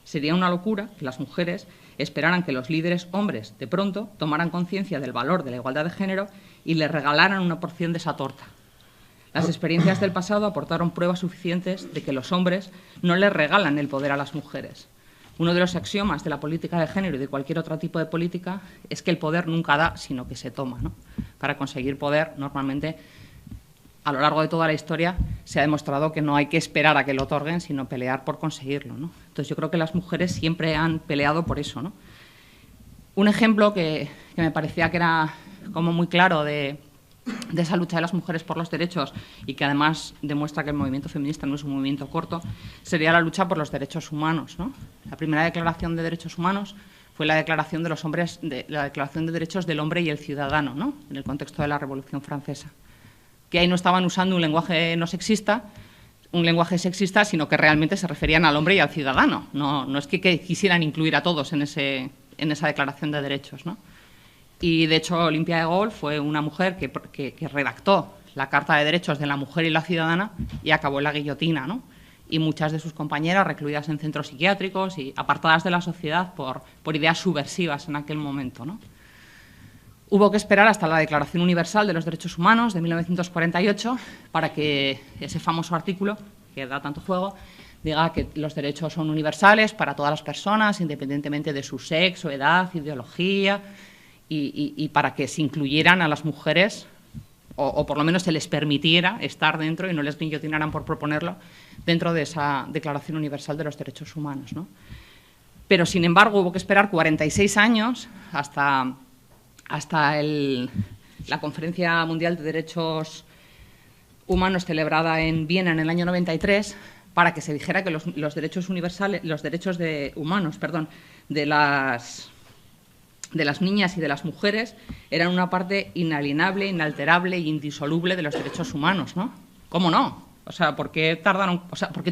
Sería una locura que las mujeres esperaran que los líderes hombres, de pronto, tomaran conciencia del valor de la igualdad de género y les regalaran una porción de esa torta. Las experiencias del pasado aportaron pruebas suficientes de que los hombres no les regalan el poder a las mujeres. Uno de los axiomas de la política de género y de cualquier otro tipo de política es que el poder nunca da, sino que se toma, ¿no? Para conseguir poder, normalmente, a lo largo de toda la historia, se ha demostrado que no hay que esperar a que lo otorguen, sino pelear por conseguirlo, ¿no? Entonces, yo creo que las mujeres siempre han peleado por eso, ¿no? Un ejemplo que me parecía que era como muy claro de esa lucha de las mujeres por los derechos y que además demuestra que el movimiento feminista no es un movimiento corto, sería la lucha por los derechos humanos, ¿no? La primera declaración de derechos humanos fue la declaración de los hombres, la declaración de derechos del hombre y el ciudadano, ¿no? En el contexto de la Revolución Francesa. Que ahí no estaban usando un lenguaje no sexista, un lenguaje sexista, sino que realmente se referían al hombre y al ciudadano. No es que quisieran incluir a todos en esa declaración de derechos, ¿no? Y, de hecho, Olympia de Gaulle fue una mujer que redactó la Carta de Derechos de la Mujer y la Ciudadana y acabó en la guillotina, ¿no? Y muchas de sus compañeras recluidas en centros psiquiátricos y apartadas de la sociedad por ideas subversivas en aquel momento, ¿no? Hubo que esperar hasta la Declaración Universal de los Derechos Humanos de 1948 para que ese famoso artículo, que da tanto juego, diga que los derechos son universales para todas las personas, independientemente de su sexo, edad, ideología, y para que se incluyeran a las mujeres, o por lo menos se les permitiera estar dentro y no les guillotinaran por proponerlo, dentro de esa Declaración Universal de los Derechos Humanos, ¿no? Pero, sin embargo, hubo que esperar 46 años hasta la Conferencia Mundial de Derechos Humanos celebrada en Viena en el año 93 para que se dijera que los derechos universales, los derechos humanos, de las niñas y de las mujeres eran una parte inalienable, inalterable e indisoluble de los derechos humanos, ¿no? ¿Cómo no? O sea, ¿por qué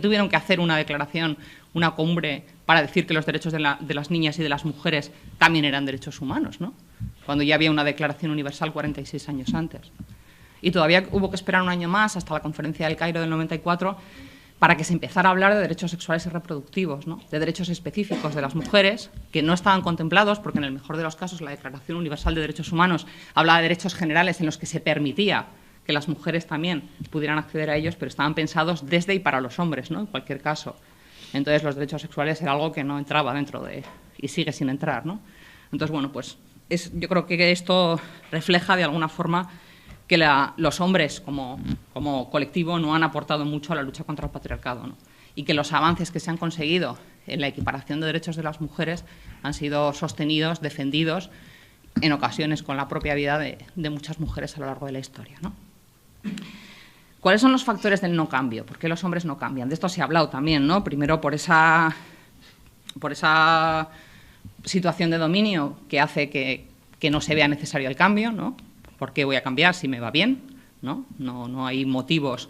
tuvieron que hacer una declaración, una cumbre, para decir que los derechos de las niñas y de las mujeres también eran derechos humanos, ¿no? Cuando ya había una Declaración Universal 46 años antes. Y todavía hubo que esperar un año más, hasta la Conferencia del Cairo del 94, para que se empezara a hablar de derechos sexuales y reproductivos, ¿no? De derechos específicos de las mujeres, que no estaban contemplados, porque en el mejor de los casos la Declaración Universal de Derechos Humanos hablaba de derechos generales en los que se permitía que las mujeres también pudieran acceder a ellos, pero estaban pensados desde y para los hombres, ¿no? En cualquier caso. Entonces, los derechos sexuales era algo que no entraba dentro de... y sigue sin entrar, ¿no? Entonces, bueno, pues yo creo que esto refleja de alguna forma que los hombres como colectivo no han aportado mucho a la lucha contra el patriarcado, ¿no? Y que los avances que se han conseguido en la equiparación de derechos de las mujeres han sido sostenidos, defendidos, en ocasiones con la propia vida de muchas mujeres a lo largo de la historia, ¿no? ¿Cuáles son los factores del no cambio? ¿Por qué los hombres no cambian? De esto se ha hablado también, ¿no? Primero por esa situación de dominio que hace que no se vea necesario el cambio, ¿no? ¿Por qué voy a cambiar si me va bien? No hay motivos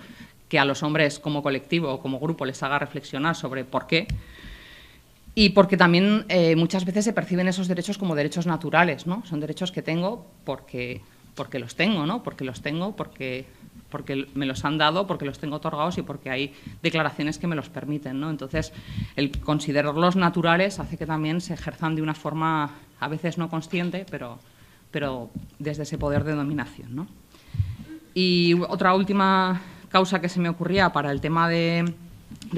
que a los hombres como colectivo o como grupo les haga reflexionar sobre por qué. Y porque también muchas veces se perciben esos derechos como derechos naturales, ¿no? Son derechos que tengo porque los tengo, ¿no? Porque los tengo, porque me los han dado, porque los tengo otorgados y porque hay declaraciones que me los permiten, ¿no? Entonces, el considerarlos naturales hace que también se ejerzan de una forma a veces no consciente, pero desde ese poder de dominación, ¿no? Y otra última causa que se me ocurría para el tema de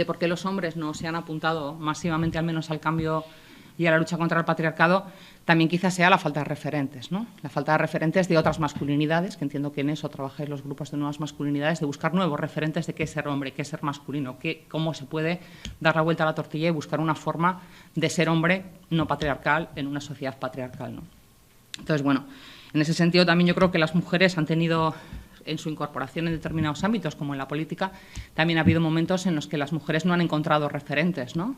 por qué los hombres no se han apuntado masivamente, al menos al cambio y a la lucha contra el patriarcado, también quizás sea la falta de referentes, ¿no? La falta de referentes de otras masculinidades, que entiendo que en eso trabajáis los grupos de nuevas masculinidades, de buscar nuevos referentes de qué es ser hombre, qué es ser masculino, cómo se puede dar la vuelta a la tortilla y buscar una forma de ser hombre no patriarcal en una sociedad patriarcal, ¿no? Entonces, bueno, en ese sentido también yo creo que las mujeres han tenido, en su incorporación en determinados ámbitos, como en la política, también ha habido momentos en los que las mujeres no han encontrado referentes, ¿no?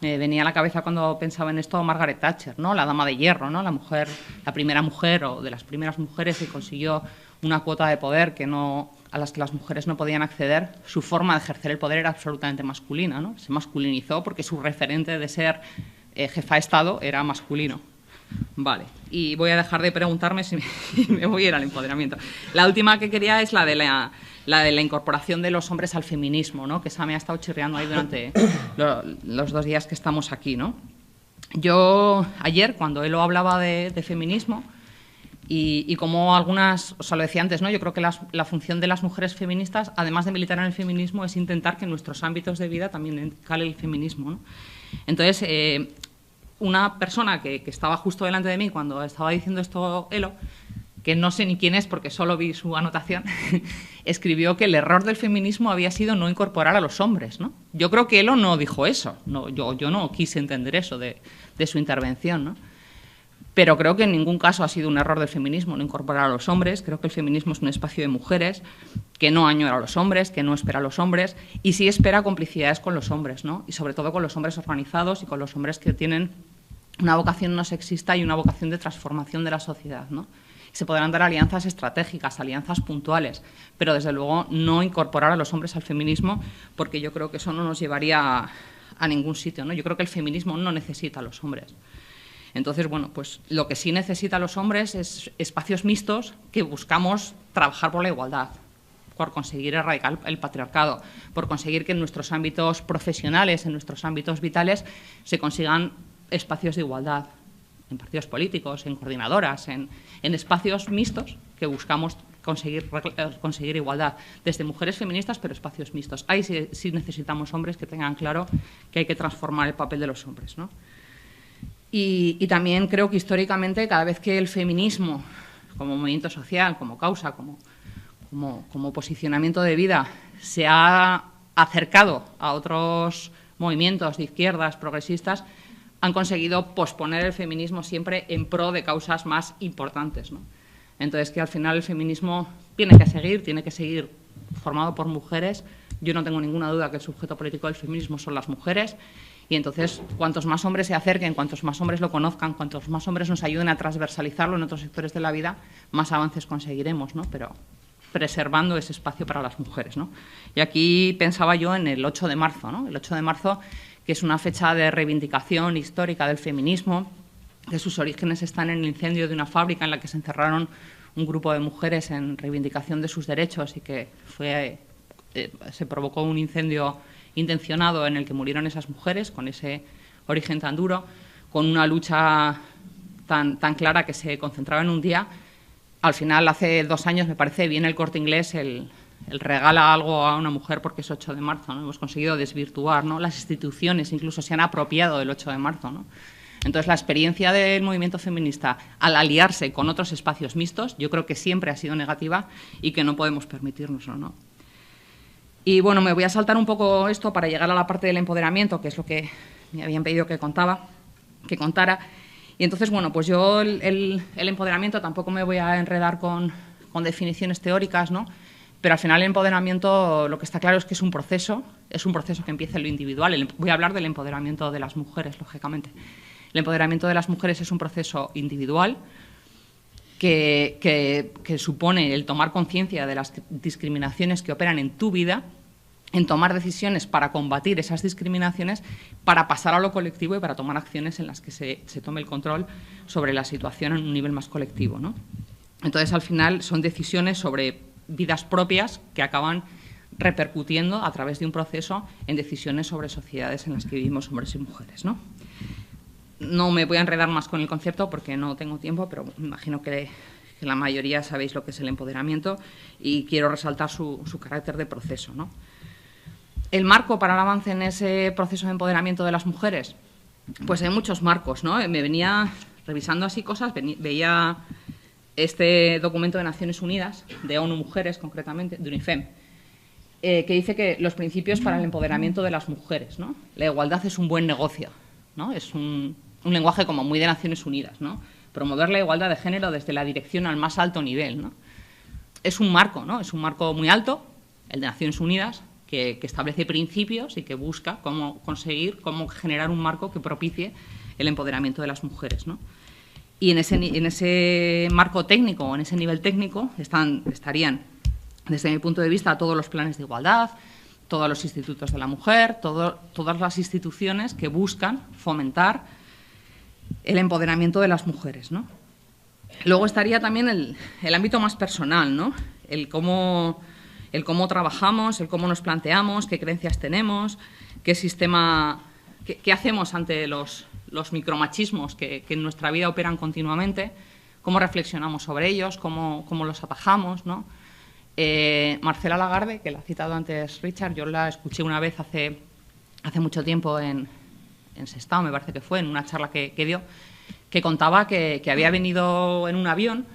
Me venía a la cabeza cuando pensaba en esto Margaret Thatcher, ¿no? La dama de hierro, ¿no? La primera mujer o de las primeras mujeres que consiguió una cuota de poder a las que las mujeres no podían acceder. Su forma de ejercer el poder era absolutamente masculina, ¿no? Se masculinizó porque su referente de ser jefa de Estado era masculino. Vale, y voy a dejar de preguntarme si me voy a ir al empoderamiento. La última que quería es la de la incorporación de los hombres al feminismo, ¿no? Que esa me ha estado chirriando ahí durante los 2 días que estamos aquí, ¿no? Yo ayer, cuando Elo hablaba de feminismo y como algunas, o sea, lo decía antes, ¿no? Yo creo que la función de las mujeres feministas, además de militar en el feminismo, es intentar que en nuestros ámbitos de vida también cale el feminismo, ¿no? Entonces, una persona que estaba justo delante de mí cuando estaba diciendo esto Elo, que no sé ni quién es porque solo vi su anotación, escribió que el error del feminismo había sido no incorporar a los hombres, ¿no? Yo creo que Elo no dijo eso, no, yo no quise entender eso de su intervención, ¿no? Pero creo que en ningún caso ha sido un error del feminismo no incorporar a los hombres. Creo que el feminismo es un espacio de mujeres que no añora a los hombres, que no espera a los hombres y sí espera complicidades con los hombres, ¿no? Y sobre todo con los hombres organizados y con los hombres que tienen una vocación no sexista y una vocación de transformación de la sociedad, ¿no? Se podrán dar alianzas estratégicas, alianzas puntuales, pero desde luego no incorporar a los hombres al feminismo, porque yo creo que eso no nos llevaría a ningún sitio, ¿no? Yo creo que el feminismo no necesita a los hombres. Entonces, bueno, pues lo que sí necesita a los hombres es espacios mixtos que buscamos trabajar por la igualdad, por conseguir erradicar el patriarcado, por conseguir que en nuestros ámbitos profesionales, en nuestros ámbitos vitales, se consigan espacios de igualdad, en partidos políticos, en coordinadoras, en espacios mixtos que buscamos conseguir igualdad, desde mujeres feministas, pero espacios mixtos. Ahí sí necesitamos hombres que tengan claro que hay que transformar el papel de los hombres, ¿no? Y también creo que históricamente, cada vez que el feminismo, como movimiento social, como causa, como posicionamiento de vida, se ha acercado a otros movimientos de izquierdas progresistas, han conseguido posponer el feminismo siempre en pro de causas más importantes, ¿no? Entonces, que al final el feminismo tiene que seguir formado por mujeres. Yo no tengo ninguna duda que el sujeto político del feminismo son las mujeres. Y entonces, cuantos más hombres se acerquen, cuantos más hombres lo conozcan, cuantos más hombres nos ayuden a transversalizarlo en otros sectores de la vida, más avances conseguiremos, ¿no? Pero preservando ese espacio para las mujeres, ¿no? Y aquí pensaba yo en el 8 de marzo, ¿no? El 8 de marzo, que es una fecha de reivindicación histórica del feminismo, que sus orígenes están en el incendio de una fábrica en la que se encerraron un grupo de mujeres en reivindicación de sus derechos y que se provocó un incendio intencionado en el que murieron esas mujeres, con ese origen tan duro, con una lucha tan clara que se concentraba en un día. Al final, hace 2 años, me parece, viene el Corte Inglés, el regala algo a una mujer porque es 8 de marzo, ¿no? Hemos conseguido desvirtuar, ¿no? Las instituciones incluso se han apropiado del 8 de marzo, ¿no? Entonces, la experiencia del movimiento feminista al aliarse con otros espacios mixtos, yo creo que siempre ha sido negativa y que no podemos permitirnoslo, ¿no? Y bueno, me voy a saltar un poco esto para llegar a la parte del empoderamiento, que es lo que me habían pedido que contara. Y entonces, bueno, pues yo el empoderamiento tampoco me voy a enredar con definiciones teóricas, ¿no? Pero al final el empoderamiento, lo que está claro es que es un proceso que empieza en lo individual. Voy a hablar del empoderamiento de las mujeres, lógicamente. El empoderamiento de las mujeres es un proceso individual que supone el tomar conciencia de las discriminaciones que operan en tu vida, en tomar decisiones para combatir esas discriminaciones, para pasar a lo colectivo y para tomar acciones en las que se tome el control sobre la situación en un nivel más colectivo, ¿no? Entonces, al final, son decisiones sobre vidas propias que acaban repercutiendo a través de un proceso en decisiones sobre sociedades en las que vivimos hombres y mujeres, ¿no? No me voy a enredar más con el concepto porque no tengo tiempo, pero me imagino que la mayoría sabéis lo que es el empoderamiento y quiero resaltar su carácter de proceso, ¿no? El marco para el avance en ese proceso de empoderamiento de las mujeres, pues hay muchos marcos, ¿no? Me venía revisando así cosas, veía este documento de Naciones Unidas, de ONU Mujeres concretamente, de UNIFEM, que dice que los principios para el empoderamiento de las mujeres, ¿no? La igualdad es un buen negocio, ¿no? Es un lenguaje como muy de Naciones Unidas, ¿no? Promover la igualdad de género desde la dirección al más alto nivel, ¿no? Es un marco, ¿no? Es un marco muy alto, el de Naciones Unidas, que establece principios y que busca cómo generar un marco que propicie el empoderamiento de las mujeres, ¿no? Y en ese marco técnico, o en ese nivel técnico, estarían, desde mi punto de vista, todos los planes de igualdad, todos los institutos de la mujer, todas las instituciones que buscan fomentar el empoderamiento de las mujeres, ¿no? Luego estaría también el ámbito más personal, ¿no? El cómo trabajamos, el cómo nos planteamos, qué creencias tenemos, qué hacemos ante los micromachismos que en nuestra vida operan continuamente, cómo reflexionamos sobre ellos, cómo los atajamos, ¿no? Marcela Lagarde, que la ha citado antes Richard, yo la escuché una vez hace mucho tiempo en Sestao, me parece que fue, en una charla que dio, que contaba que había venido en un avión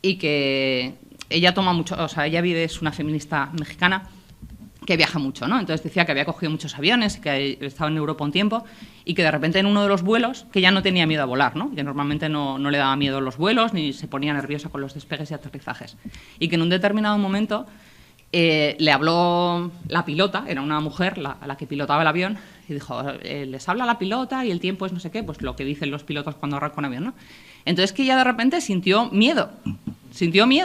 y que ella toma mucho, o sea, ella es una feminista mexicana que viaja mucho, ¿no? Entonces decía que había cogido muchos aviones, que estaba en Europa un tiempo y que de repente en uno de los vuelos, que ya no tenía miedo a volar, ¿no? Que normalmente no le daba miedo los vuelos ni se ponía nerviosa con los despegues y aterrizajes. Y que en un determinado momento le habló la pilota, era una mujer la que pilotaba el avión, y dijo, les habla la pilota y el tiempo es no sé qué, pues lo que dicen los pilotos cuando arrancan un avión, ¿no? Entonces que ella de repente sintió miedo,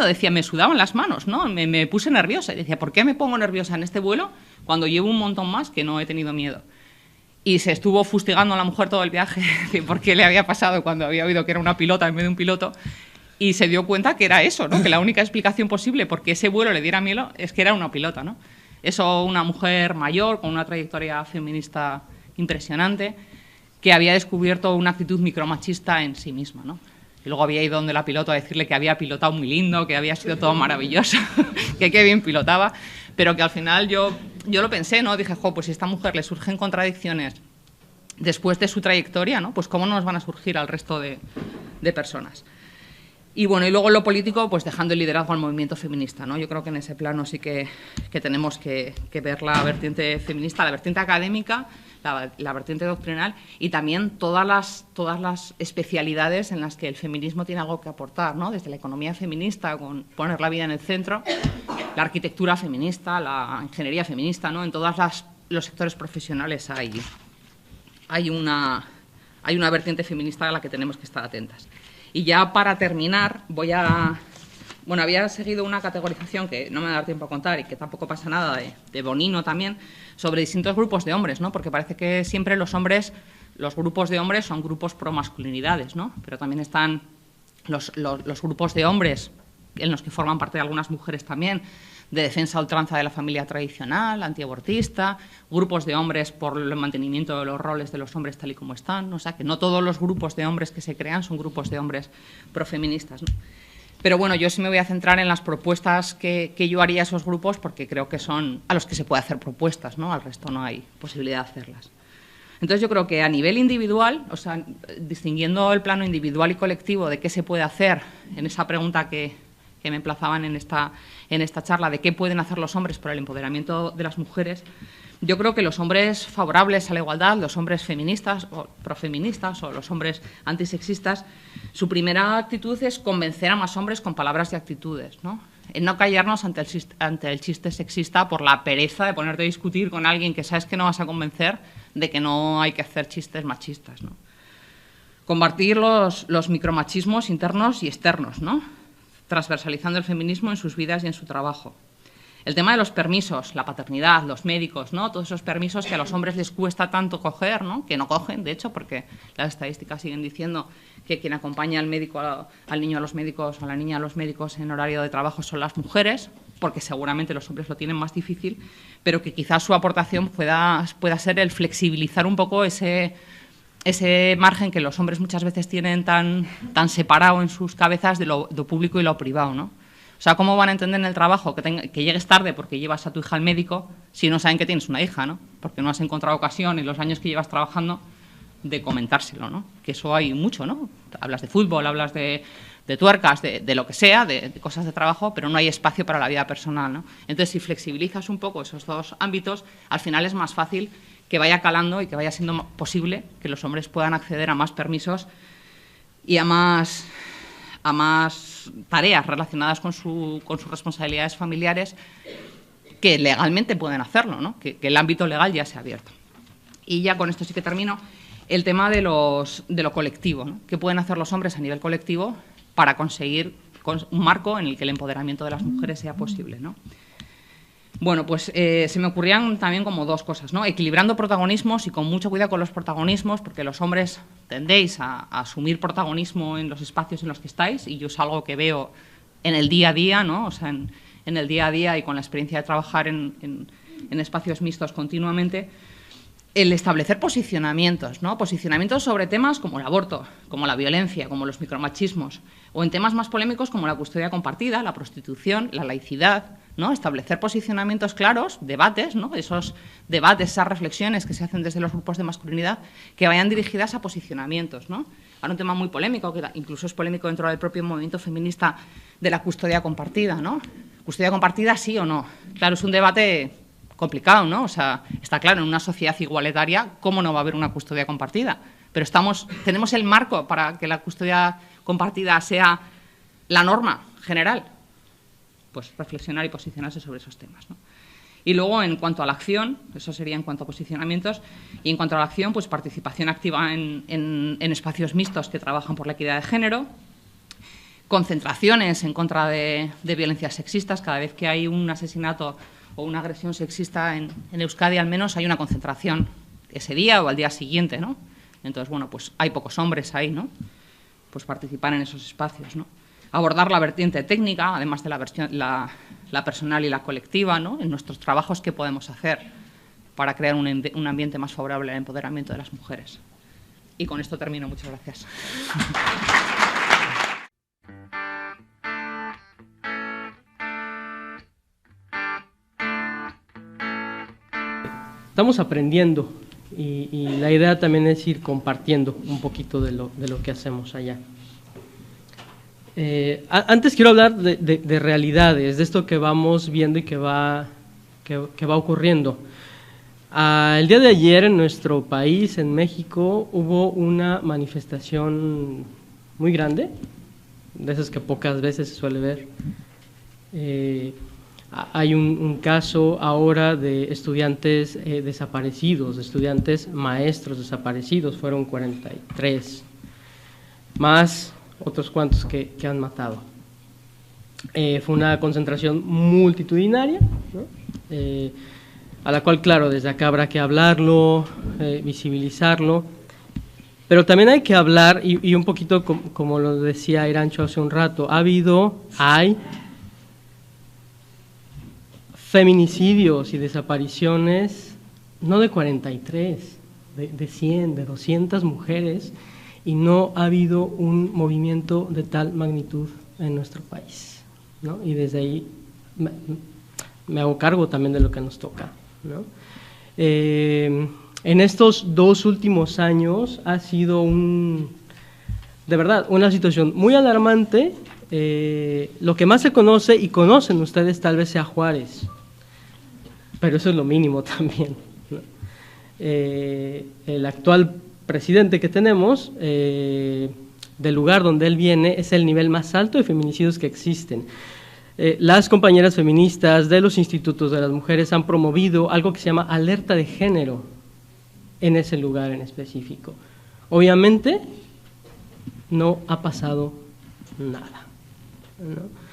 decía, me sudaban las manos, ¿no? Me puse nerviosa. Y decía, ¿por qué me pongo nerviosa en este vuelo cuando llevo un montón más que no he tenido miedo? Y se estuvo fustigando a la mujer todo el viaje de por qué le había pasado cuando había oído que era una pilota en vez de un piloto. Y se dio cuenta que era eso, ¿no? Que la única explicación posible por qué ese vuelo le diera miedo es que era una pilota, ¿no? Eso, una mujer mayor con una trayectoria feminista impresionante que había descubierto una actitud micromachista en sí misma, ¿no? Y luego había ido donde la piloto a decirle que había pilotado muy lindo, que había sido todo maravilloso, que qué bien pilotaba, pero que al final yo lo pensé, ¿no? Dije, pues si a esta mujer le surgen contradicciones después de su trayectoria, ¿no? Pues cómo no nos van a surgir al resto de personas. Y bueno, y luego en lo político, pues dejando el liderazgo al movimiento feminista, ¿no? Yo creo que en ese plano sí que tenemos que ver la vertiente feminista, la vertiente académica, la vertiente doctrinal y también todas las especialidades en las que el feminismo tiene algo que aportar, ¿no? Desde la economía feminista, con poner la vida en el centro, la arquitectura feminista, la ingeniería feminista, ¿no? En todos los sectores profesionales hay una vertiente feminista a la que tenemos que estar atentas. Y ya para terminar, había seguido una categorización que no me va a dar tiempo a contar y que tampoco pasa nada, de Bonino también, sobre distintos grupos de hombres, ¿no? Porque parece que siempre los grupos de hombres son grupos pro masculinidades, ¿no? Pero también están los grupos de hombres en los que forman parte de algunas mujeres también, de defensa a ultranza de la familia tradicional, antiabortista, grupos de hombres por el mantenimiento de los roles de los hombres tal y como están, ¿no? O sea, que no todos los grupos de hombres que se crean son grupos de hombres profeministas, ¿no? Pero bueno, yo sí me voy a centrar en las propuestas que yo haría a esos grupos porque creo que son a los que se puede hacer propuestas, ¿no? Al resto no hay posibilidad de hacerlas. Entonces yo creo que a nivel individual, o sea, distinguiendo el plano individual y colectivo de qué se puede hacer en esa pregunta que me emplazaban en esta charla de qué pueden hacer los hombres por el empoderamiento de las mujeres, yo creo que los hombres favorables a la igualdad, los hombres feministas o profeministas o los hombres antisexistas, su primera actitud es convencer a más hombres con palabras y actitudes, ¿no? En no callarnos ante el chiste sexista por la pereza de ponerte a discutir con alguien que sabes que no vas a convencer de que no hay que hacer chistes machistas, ¿no? Combatir los micromachismos internos y externos, ¿no? Transversalizando el feminismo en sus vidas y en su trabajo. El tema de los permisos, la paternidad, los médicos, ¿no? Todos esos permisos que a los hombres les cuesta tanto coger, ¿no? Que no cogen, de hecho, porque las estadísticas siguen diciendo que quien acompaña al médico, al niño a los médicos, a la niña a los médicos en horario de trabajo son las mujeres, porque seguramente los hombres lo tienen más difícil, pero que quizás su aportación pueda ser el flexibilizar un poco ese margen que los hombres muchas veces tienen tan separado en sus cabezas de lo público y lo privado, ¿no? O sea, ¿cómo van a entender en el trabajo que llegues tarde porque llevas a tu hija al médico si no saben que tienes una hija, ¿no? Porque no has encontrado ocasión en los años que llevas trabajando de comentárselo, ¿no? Que eso hay mucho, ¿no? Hablas de fútbol, hablas de tuercas, de lo que sea, de cosas de trabajo, pero no hay espacio para la vida personal, ¿no? Entonces, si flexibilizas un poco esos dos ámbitos, al final es más fácil que vaya calando y que vaya siendo posible que los hombres puedan acceder a más permisos y a más tareas relacionadas con sus responsabilidades familiares que legalmente pueden hacerlo, ¿no? Que el ámbito legal ya se ha abierto. Y ya con esto sí que termino, el tema de lo colectivo, ¿no? ¿Qué pueden hacer los hombres a nivel colectivo para conseguir un marco en el que el empoderamiento de las mujeres sea posible, ¿no? Bueno, pues se me ocurrían también como dos cosas, ¿no? Equilibrando protagonismos y con mucho cuidado con los protagonismos, porque los hombres tendéis a asumir protagonismo en los espacios en los que estáis, y yo es algo que veo en el día a día, ¿no? O sea, en el día a día y con la experiencia de trabajar en espacios mixtos continuamente, el establecer posicionamientos, ¿no? Posicionamientos sobre temas como el aborto, como la violencia, como los micromachismos, o en temas más polémicos como la custodia compartida, la prostitución, la laicidad, ¿no? Establecer posicionamientos claros, debates, ¿no? Esos debates, esas reflexiones que se hacen desde los grupos de masculinidad que vayan dirigidas a posicionamientos, ¿no? Ahora un tema muy polémico, que incluso es polémico dentro del propio movimiento feminista, de la custodia compartida, ¿no? ¿Custodia compartida sí o no? Claro, es un debate complicado, ¿no? O sea, está claro, en una sociedad igualitaria, ¿cómo no va a haber una custodia compartida? Pero tenemos el marco para que la custodia compartida sea la norma general. Pues reflexionar y posicionarse sobre esos temas, ¿no? Y luego, en cuanto a la acción, eso sería en cuanto a posicionamientos, y en cuanto a la acción, pues participación activa en espacios mixtos que trabajan por la equidad de género, concentraciones en contra de violencias sexistas. Cada vez que hay un asesinato o una agresión sexista en Euskadi, al menos hay una concentración ese día o al día siguiente, ¿no? Entonces, bueno, pues hay pocos hombres ahí, ¿no? Pues participar en esos espacios, ¿no? Abordar la vertiente técnica, además de la personal y la colectiva, ¿no? En nuestros trabajos, ¿qué podemos hacer para crear un ambiente más favorable al empoderamiento de las mujeres? Y con esto termino. Muchas gracias. Estamos aprendiendo y la idea también es ir compartiendo un poquito de lo que hacemos allá. Antes quiero hablar de realidades, de esto que vamos viendo y que va ocurriendo. El día de ayer en nuestro país, en México, hubo una manifestación muy grande, de esas que pocas veces se suele ver. Hay un caso ahora de estudiantes desaparecidos, de estudiantes maestros desaparecidos, fueron 43, más otros cuantos que han matado. Fue una concentración multitudinaria, ¿no? A la cual, claro, desde acá habrá que hablarlo, visibilizarlo, pero también hay que hablar, y un poquito como lo decía Irancho hace un rato, hay feminicidios y desapariciones, no de 43, de 100, de 200 mujeres, y no ha habido un movimiento de tal magnitud en nuestro país, ¿no? Y desde ahí me hago cargo también de lo que nos toca, ¿no? En estos 2 últimos años ha sido de verdad, una situación muy alarmante. Lo que más se conoce y conocen ustedes tal vez sea Juárez, pero eso es lo mínimo también, ¿no? El actual presidente que tenemos, del lugar donde él viene, es el nivel más alto de feminicidios que existen. Las compañeras feministas de los institutos de las mujeres han promovido algo que se llama alerta de género en ese lugar en específico. Obviamente, no ha pasado nada, ¿no?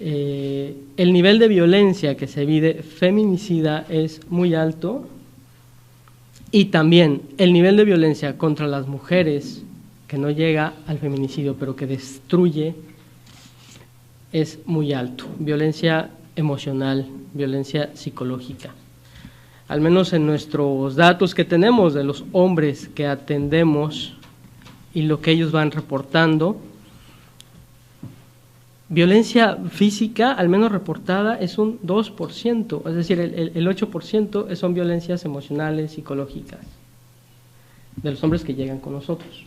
El nivel de violencia que se vive feminicida es muy alto, y también el nivel de violencia contra las mujeres, que no llega al feminicidio, pero que destruye, es muy alto. Violencia emocional, violencia psicológica. Al menos en nuestros datos que tenemos de los hombres que atendemos y lo que ellos van reportando, violencia física, al menos reportada, es un 2%, es decir, el 8% son violencias emocionales, psicológicas, de los hombres que llegan con nosotros.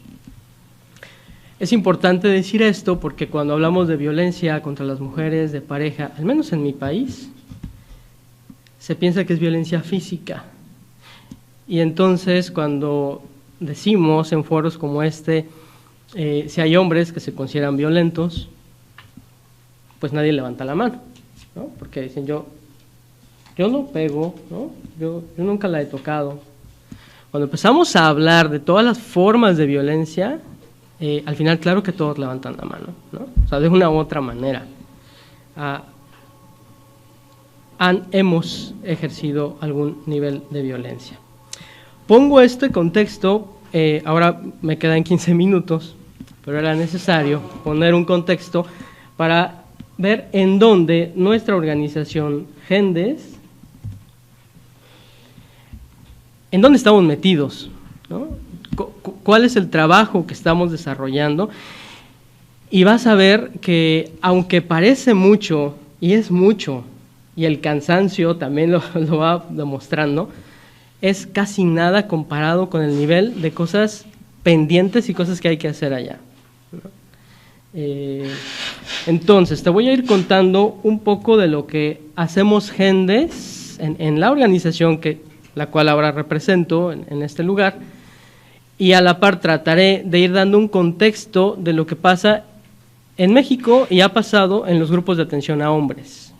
Es importante decir esto porque cuando hablamos de violencia contra las mujeres, de pareja, al menos en mi país, se piensa que es violencia física. Y entonces cuando decimos en foros como este, si hay hombres que se consideran violentos, pues nadie levanta la mano, ¿no? Porque dicen yo no pego, ¿no? Yo nunca la he tocado. Cuando empezamos a hablar de todas las formas de violencia, al final claro que todos levantan la mano, ¿no? O sea, de una u otra manera. Hemos ejercido algún nivel de violencia. Pongo este contexto, ahora me quedan 15 minutos, pero era necesario poner un contexto para ver en dónde nuestra organización Gendes, en dónde estamos metidos, ¿no? ¿Cuál es el trabajo que estamos desarrollando? Y vas a ver que aunque parece mucho, y es mucho, y el cansancio también lo va demostrando, es casi nada comparado con el nivel de cosas pendientes y cosas que hay que hacer allá, ¿no? Entonces, te voy a ir contando un poco de lo que hacemos Gendes en la organización la cual ahora represento en este lugar, y a la par trataré de ir dando un contexto de lo que pasa en México y ha pasado en los grupos de atención a hombres.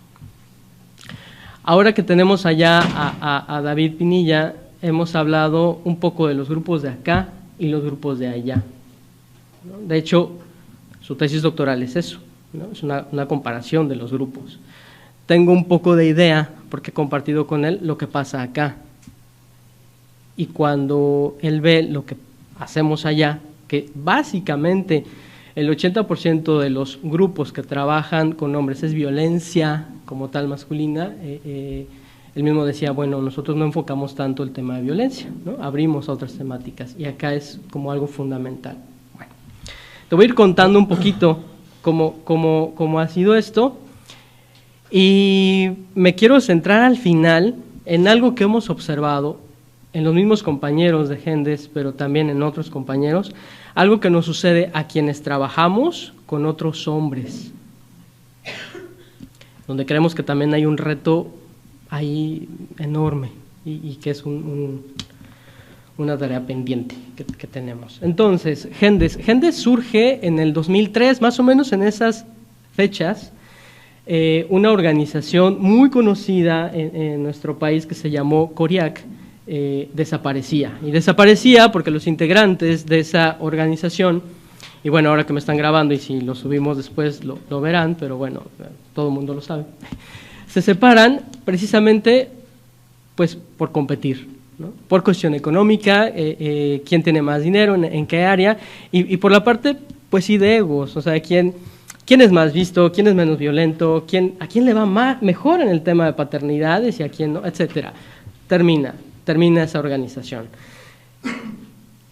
Ahora que tenemos allá a David Pinilla, hemos hablado un poco de los grupos de acá y los grupos de allá, ¿no? De hecho, su tesis doctoral es eso, ¿no? Es una comparación de los grupos. Tengo un poco de idea, porque he compartido con él lo que pasa acá. Y cuando él ve lo que hacemos allá, que básicamente el 80% de los grupos que trabajan con hombres es violencia como tal masculina, él mismo decía, bueno, nosotros no enfocamos tanto el tema de violencia, ¿no? Abrimos a otras temáticas y acá es como algo fundamental. Bueno, te voy a ir contando un poquito cómo ha sido esto, y me quiero centrar al final en algo que hemos observado en los mismos compañeros de Gendes, pero también en otros compañeros, algo que nos sucede a quienes trabajamos con otros hombres, donde creemos que también hay un reto ahí enorme y que es una tarea pendiente que tenemos. Entonces, Gendes surge en el 2003, más o menos en esas fechas, una organización muy conocida en nuestro país que se llamó CORIAC, desaparecía. Y desaparecía porque los integrantes de esa organización, y bueno, ahora que me están grabando y si lo subimos después lo verán, pero bueno, todo el mundo lo sabe, se separan precisamente pues por competir, ¿no? Por cuestión económica, quién tiene más dinero, en qué área, y por la parte pues sí de egos, o sea, quién es más visto, quién es menos violento, a quién le va mejor en el tema de paternidades y a quién no, etcétera. Termina esa organización.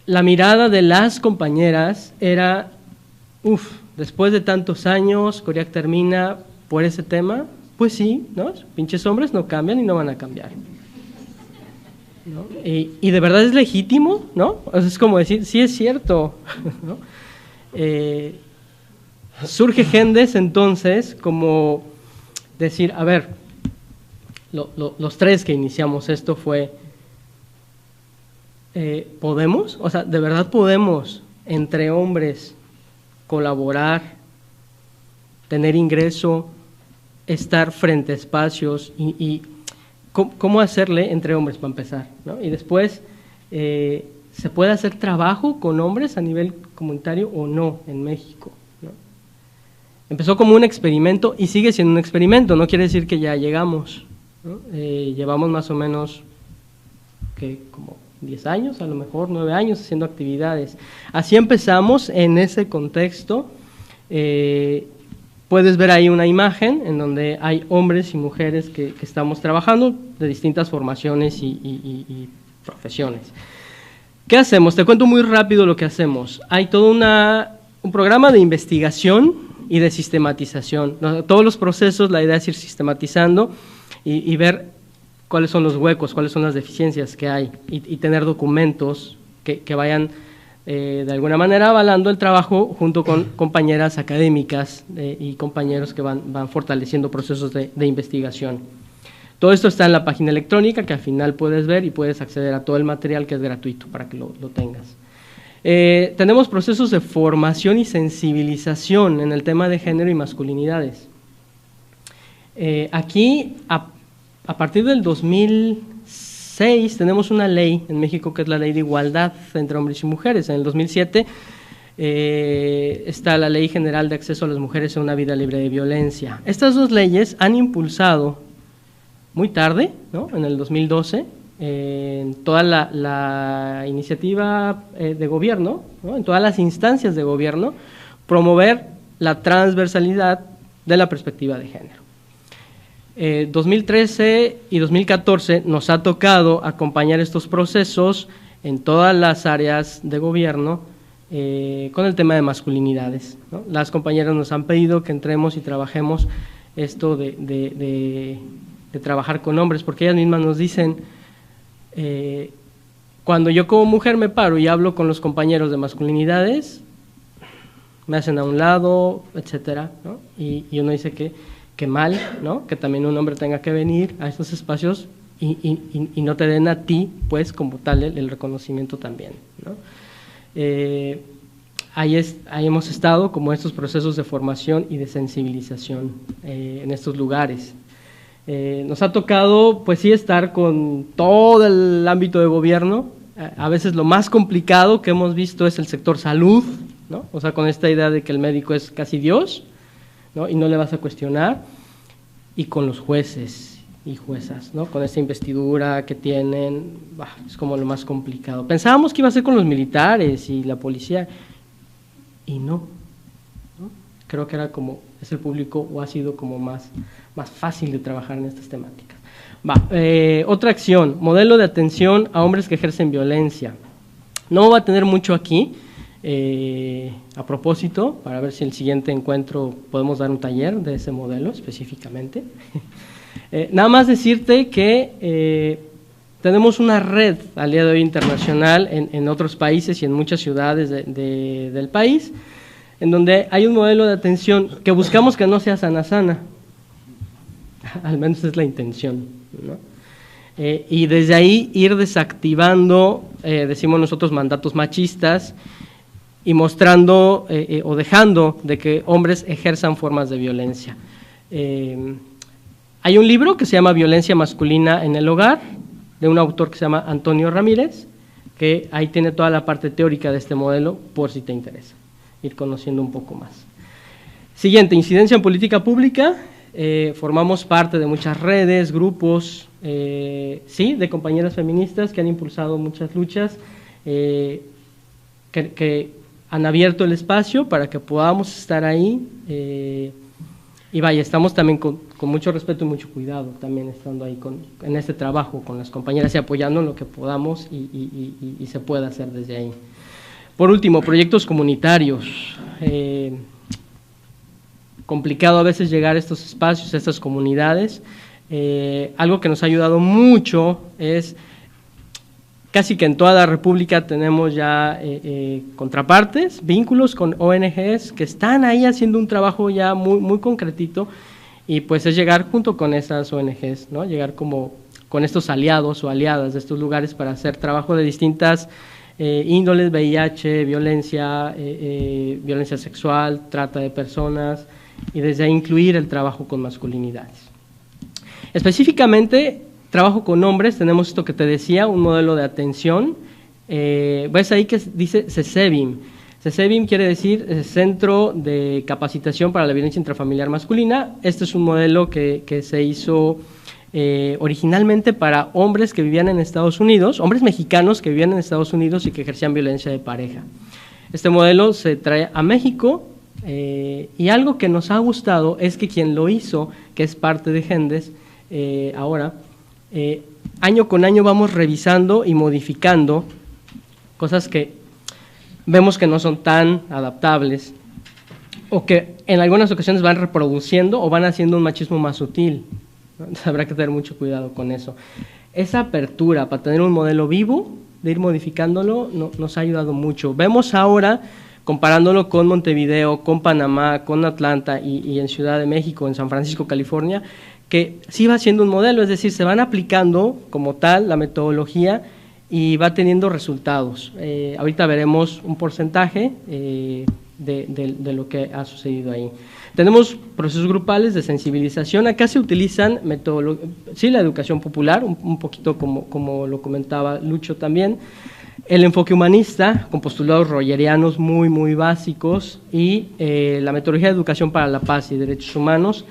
La mirada de las compañeras era, después de tantos años, CORIAC termina por ese tema, pues sí, ¿no? Pinches hombres no cambian y no van a cambiar, ¿no? Y de verdad es legítimo, ¿no? O sea, es como decir, sí es cierto, ¿no? Surge Gendes entonces como decir, a ver, los tres que iniciamos esto fue, ¿podemos? O sea, ¿de verdad podemos entre hombres colaborar, tener ingreso, estar frente a espacios y cómo hacerle entre hombres para empezar, ¿no? Y después ¿se puede hacer trabajo con hombres a nivel comunitario o no en México? ¿No? Empezó como un experimento y sigue siendo un experimento, no quiere decir que ya llegamos, ¿no? Llevamos más o menos como 10 años, a lo mejor 9 años haciendo actividades. Así empezamos en ese contexto. Puedes ver ahí una imagen en donde hay hombres y mujeres que estamos trabajando de distintas formaciones y profesiones. ¿Qué hacemos? Te cuento muy rápido lo que hacemos. Hay todo un programa de investigación y de sistematización. Todos los procesos, la idea es ir sistematizando y ver cuáles son los huecos, cuáles son las deficiencias que hay y tener documentos que vayan de alguna manera avalando el trabajo junto con compañeras académicas y compañeros que van fortaleciendo procesos de investigación. Todo esto está en la página electrónica que al final puedes ver y puedes acceder a todo el material que es gratuito para que lo tengas. Tenemos procesos de formación y sensibilización en el tema de género y masculinidades. Aquí, a partir del 2006, tenemos una ley en México que es la Ley de Igualdad entre Hombres y Mujeres. En el 2007 está la Ley General de Acceso a las Mujeres a una Vida Libre de Violencia. Estas dos leyes han impulsado muy tarde, ¿no? En el 2012, en toda la iniciativa de gobierno, ¿no? En todas las instancias de gobierno, promover la transversalidad de la perspectiva de género. 2013 y 2014 nos ha tocado acompañar estos procesos en todas las áreas de gobierno con el tema de masculinidades, ¿no? Las compañeras nos han pedido que entremos y trabajemos esto de trabajar con hombres, porque ellas mismas nos dicen, cuando yo como mujer me paro y hablo con los compañeros de masculinidades, me hacen a un lado, etcétera, ¿no? Y uno dice que mal, ¿no? Que también un hombre tenga que venir a estos espacios y no te den a ti, pues, como tal, el reconocimiento también, ¿no? Ahí hemos estado como estos procesos de formación y de sensibilización en estos lugares. Nos ha tocado, pues sí, estar con todo el ámbito de gobierno. A veces lo más complicado que hemos visto es el sector salud, ¿no? O sea, con esta idea de que el médico es casi Dios, ¿no? Y no le vas a cuestionar, y con los jueces y juezas, ¿no? Con esta investidura que tienen, es como lo más complicado. Pensábamos que iba a ser con los militares y la policía, y no. Creo que es el público o ha sido como más fácil de trabajar en estas temáticas. Otra acción, modelo de atención a hombres que ejercen violencia. No va a tener mucho aquí. A propósito, para ver si el siguiente encuentro podemos dar un taller de ese modelo específicamente. Nada más decirte que tenemos una red al día de hoy internacional en otros países y en muchas ciudades del país, en donde hay un modelo de atención que buscamos que no sea sana-sana, al menos es la intención, ¿no? Y desde ahí ir desactivando, decimos nosotros, mandatos machistas, y mostrando o dejando de que hombres ejerzan formas de violencia. Hay un libro que se llama Violencia masculina en el hogar, de un autor que se llama Antonio Ramírez, que ahí tiene toda la parte teórica de este modelo, por si te interesa, ir conociendo un poco más. Siguiente, incidencia en política pública. Formamos parte de muchas redes, grupos, sí, de compañeras feministas que han impulsado muchas luchas, que han abierto el espacio para que podamos estar ahí, y vaya, estamos también con mucho respeto y mucho cuidado, también estando ahí en este trabajo con las compañeras y apoyando en lo que podamos y se pueda hacer desde ahí. Por último, proyectos comunitarios. Complicado a veces llegar a estos espacios, a estas comunidades. Algo que nos ha ayudado mucho es, casi que en toda la República tenemos ya contrapartes, vínculos con ONGs que están ahí haciendo un trabajo ya muy concretito, y pues es llegar junto con esas ONGs, ¿no? Llegar como con estos aliados o aliadas de estos lugares para hacer trabajo de distintas índoles, VIH, violencia, violencia sexual, trata de personas, y desde ahí incluir el trabajo con masculinidades. Específicamente, trabajo con hombres, tenemos esto que te decía, un modelo de atención ves ahí que dice CESEBIM. CESEBIM quiere decir Centro de Capacitación para la Violencia Intrafamiliar Masculina. Este es un modelo que se hizo originalmente para hombres que vivían en Estados Unidos, hombres mexicanos que vivían en Estados Unidos y que ejercían violencia de pareja. Este modelo se trae a México y algo que nos ha gustado es que quien lo hizo, que es parte de Gendes, ahora, año con año vamos revisando y modificando cosas que vemos que no son tan adaptables o que en algunas ocasiones van reproduciendo o van haciendo un machismo más sutil. Entonces, habrá que tener mucho cuidado con eso. Esa apertura para tener un modelo vivo, de ir modificándolo, nos ha ayudado mucho. Vemos ahora, comparándolo con Montevideo, con Panamá, con Atlanta y en Ciudad de México, en San Francisco, California, que sí va siendo un modelo, es decir, se van aplicando como tal la metodología y va teniendo resultados. Ahorita veremos un porcentaje de lo que ha sucedido ahí. Tenemos procesos grupales de sensibilización. Acá se utilizan sí, la educación popular, un poquito como lo comentaba Lucho también, el enfoque humanista, con postulados rogerianos muy básicos, y la metodología de educación para la paz y derechos humanos.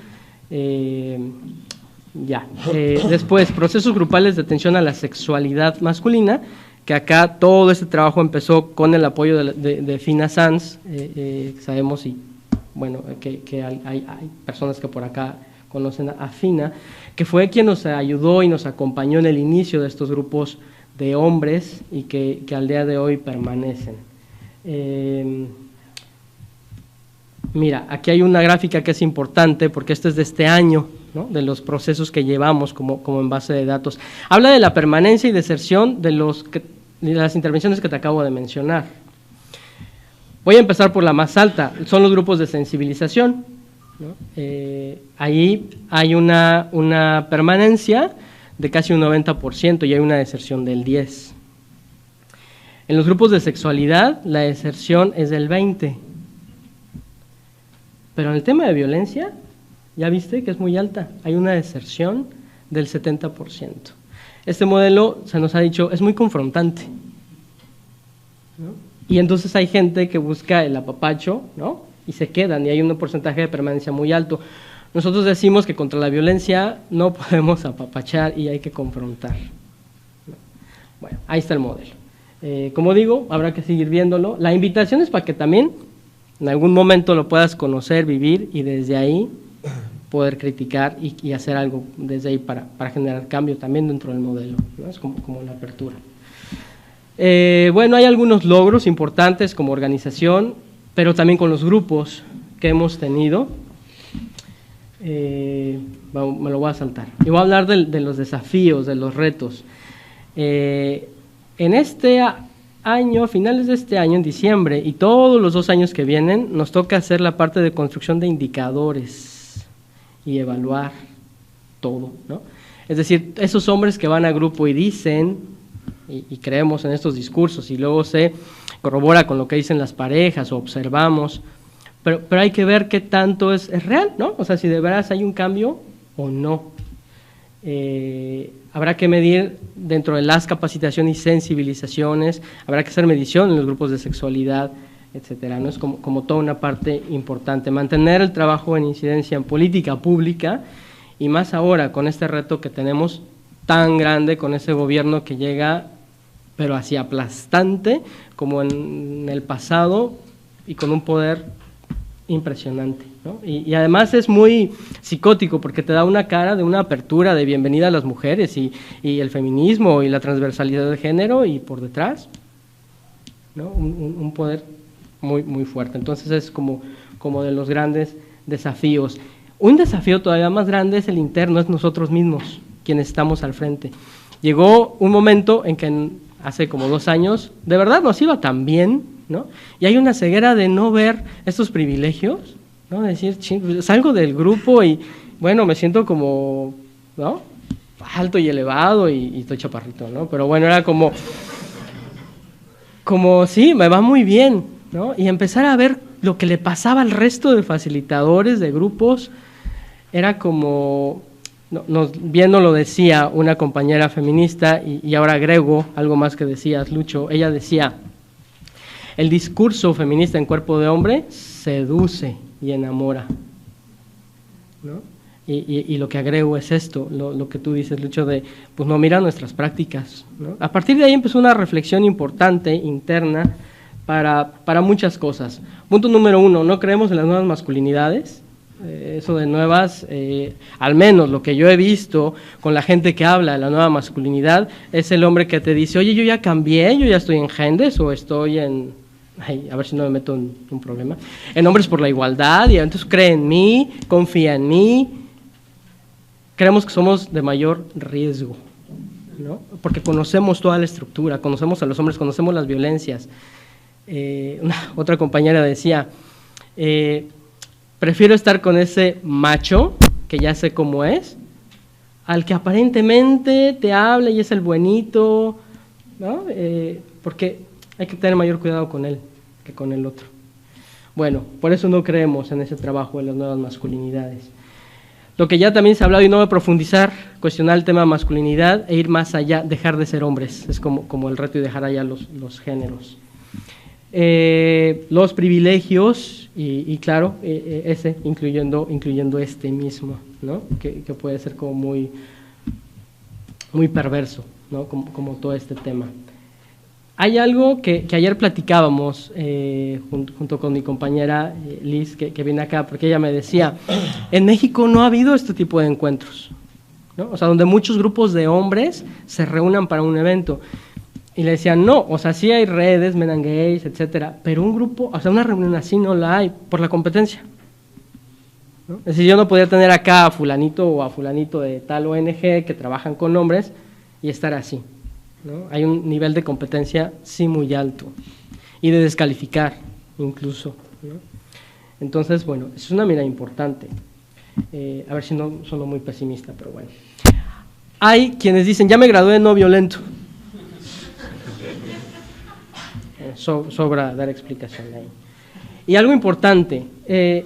Después, procesos grupales de atención a la sexualidad masculina, que acá todo este trabajo empezó con el apoyo de Fina Sanz, sabemos que hay personas que por acá conocen a Fina, que fue quien nos ayudó y nos acompañó en el inicio de estos grupos de hombres y que al día de hoy permanecen. Mira, aquí hay una gráfica que es importante porque esto es de este año, ¿no? De los procesos que llevamos como en base de datos. Habla de la permanencia y deserción de las intervenciones que te acabo de mencionar. Voy a empezar por la más alta, son los grupos de sensibilización, ¿no? Ahí hay una permanencia de casi un 90% y hay una deserción del 10%. En los grupos de sexualidad la deserción es del 20%. Pero en el tema de violencia, ya viste que es muy alta, hay una deserción del 70%. Este modelo, se nos ha dicho, es muy confrontante, ¿no? Y entonces hay gente que busca el apapacho, ¿no? Y se quedan, y hay un porcentaje de permanencia muy alto. Nosotros decimos que contra la violencia no podemos apapachar y hay que confrontar. Bueno, ahí está el modelo. Como digo, habrá que seguir viéndolo. La invitación es para que también en algún momento lo puedas conocer, vivir y desde ahí poder criticar y hacer algo desde ahí para generar cambio también dentro del modelo, ¿no? Es como la apertura. Hay algunos logros importantes como organización, pero también con los grupos que hemos tenido. Me lo voy a saltar. Y voy a hablar de los desafíos, de los retos. En este año, a finales de este año, en diciembre, y todos los 2 años que vienen, nos toca hacer la parte de construcción de indicadores y evaluar todo, ¿no? Es decir, esos hombres que van a grupo y dicen, y creemos en estos discursos, y luego se corrobora con lo que dicen las parejas o observamos, pero hay que ver qué tanto es real, ¿no? O sea, si de veras hay un cambio o no. Habrá que medir dentro de las capacitaciones y sensibilizaciones, habrá que hacer medición en los grupos de sexualidad, etcétera, ¿no? Es como toda una parte importante. Mantener el trabajo en incidencia en política pública, y más ahora con este reto que tenemos tan grande, con ese gobierno que llega, pero así aplastante, como en el pasado, y con un poder impresionante, ¿no? Y además es muy psicótico porque te da una cara de una apertura de bienvenida a las mujeres y el feminismo y la transversalidad de género, y por detrás, ¿no? un poder muy fuerte. Entonces es como de los grandes desafíos. Un desafío todavía más grande es el interno, es nosotros mismos quienes estamos al frente. Llegó un momento en que hace como 2 años de verdad nos iba tan bien, ¿no? Y hay una ceguera de no ver estos privilegios, ¿no? Decir, salgo del grupo y, bueno, me siento como, ¿no? Alto y elevado y estoy chaparrito, ¿no? Pero bueno, era como sí, me va muy bien, ¿no? Y empezar a ver lo que le pasaba al resto de facilitadores de grupos era como, bien nos lo decía una compañera feminista, y ahora agrego algo más que decías, Lucho. Ella decía, el discurso feminista en cuerpo de hombre seduce y enamora, ¿no? Y lo que agrego es esto, lo que tú dices, Lucho, de, pues no, mira nuestras prácticas, ¿no? A partir de ahí empezó una reflexión importante, interna, para muchas cosas. Punto número 1, no creemos en las nuevas masculinidades. Eso de nuevas, al menos lo que yo he visto con la gente que habla de la nueva masculinidad, es el hombre que te dice, oye, yo ya cambié, yo ya estoy en Gendes o estoy en, a ver si no me meto en un problema, en Hombres por la Igualdad, y entonces cree en mí, confía en mí. Creemos que somos de mayor riesgo, ¿no? Porque conocemos toda la estructura, conocemos a los hombres, conocemos las violencias. Otra compañera decía, prefiero estar con ese macho, que ya sé cómo es, al que aparentemente te habla y es el buenito, ¿no? Porque hay que tener mayor cuidado con él que con el otro. Bueno, por eso no creemos en ese trabajo de las nuevas masculinidades. Lo que ya también se ha hablado, y no voy a profundizar, cuestionar el tema de masculinidad e ir más allá, dejar de ser hombres, es como el reto, y dejar allá los géneros. Los privilegios, y claro, ese, incluyendo este mismo, ¿no? Que puede ser como muy perverso, ¿no? Como todo este tema. Hay algo que ayer platicábamos junto con mi compañera Liz, que viene acá, porque ella me decía, en México no ha habido este tipo de encuentros, ¿no? O sea, donde muchos grupos de hombres se reúnan para un evento. Y le decían, no, o sea, sí hay redes, men and gays, etcétera, pero un grupo, o sea, una reunión así no la hay por la competencia, ¿no? Es decir, yo no podía tener acá a fulanito o a fulanito de tal ONG que trabajan con hombres y estar así, ¿no? Hay un nivel de competencia sí muy alto y de descalificar incluso, ¿no? Entonces, bueno, es una mirada importante. A ver si no sono muy pesimista, pero bueno. Hay quienes dicen, ya me gradué de no violento. Sobra dar explicación ahí. Y algo importante,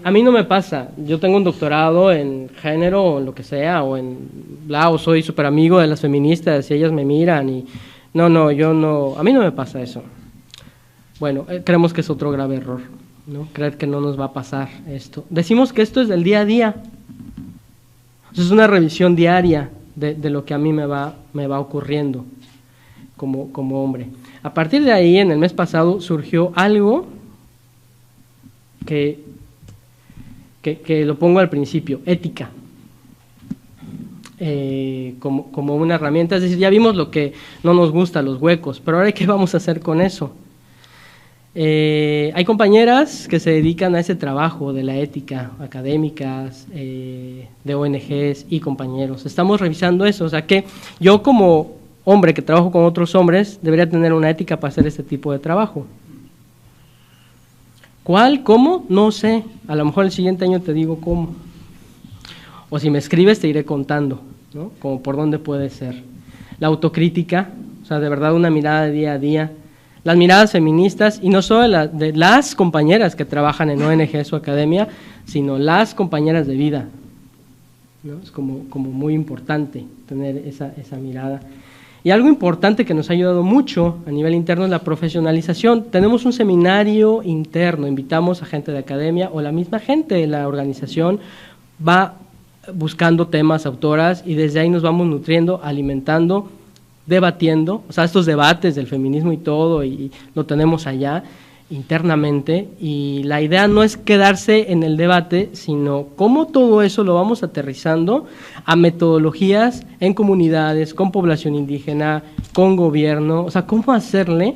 a mí no me pasa, yo tengo un doctorado en género o en lo que sea, o soy súper amigo de las feministas y ellas me miran y no, a mí no me pasa eso. Bueno, creemos que es otro grave error, ¿no? Creer que no nos va a pasar esto. Decimos que esto es del día a día, es una revisión diaria de lo que a mí me va ocurriendo como hombre. A partir de ahí, en el mes pasado, surgió algo que lo pongo al principio, ética, como una herramienta. Es decir, ya vimos lo que no nos gusta, los huecos, pero ahora ¿qué vamos a hacer con eso? Hay compañeras que se dedican a ese trabajo de la ética, académicas, de ONGs y compañeros. Estamos revisando eso, o sea que yo como hombre que trabajo con otros hombres debería tener una ética para hacer este tipo de trabajo. ¿Cuál? ¿Cómo? No sé. A lo mejor el siguiente año te digo cómo. O si me escribes te iré contando, ¿no? Como por dónde puede ser. La autocrítica, o sea, de verdad una mirada de día a día. Las miradas feministas, y no solo de las compañeras que trabajan en ONGs o academia, sino las compañeras de vida, ¿no? Es como muy importante tener esa mirada. Y algo importante que nos ha ayudado mucho a nivel interno es la profesionalización. Tenemos un seminario interno, invitamos a gente de academia o la misma gente de la organización va buscando temas, autoras, y desde ahí nos vamos nutriendo, alimentando, debatiendo, o sea, estos debates del feminismo y todo, y lo tenemos allá internamente, y la idea no es quedarse en el debate, sino cómo todo eso lo vamos aterrizando a metodologías en comunidades, con población indígena, con gobierno, o sea, cómo hacerle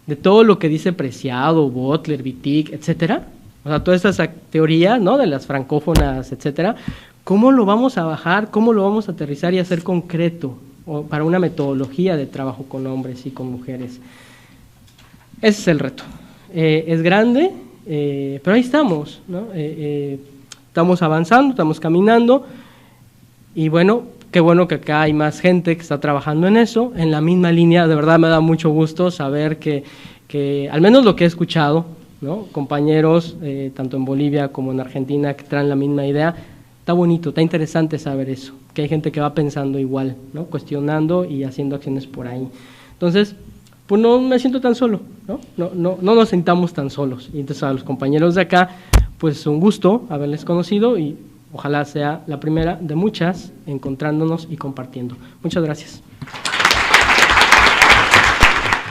de todo lo que dice Preciado, Butler, Wittig, etcétera, o sea, todas estas teorías, ¿no?, de las francófonas, etcétera, cómo lo vamos a bajar, cómo lo vamos a aterrizar y hacer concreto o para una metodología de trabajo con hombres y con mujeres. Ese es el reto. Es grande, pero ahí estamos, ¿no? Estamos avanzando, estamos caminando, y bueno, qué bueno que acá hay más gente que está trabajando en eso, en la misma línea. De verdad me da mucho gusto saber que al menos lo que he escuchado, ¿no?, compañeros tanto en Bolivia como en Argentina que traen la misma idea, está bonito, está interesante saber eso, que hay gente que va pensando igual, ¿no? Cuestionando y haciendo acciones por ahí. Entonces, pues no me siento tan solo, ¿no? No nos sentamos tan solos. Y entonces a los compañeros de acá, pues un gusto haberles conocido y ojalá sea la primera de muchas encontrándonos y compartiendo. Muchas gracias.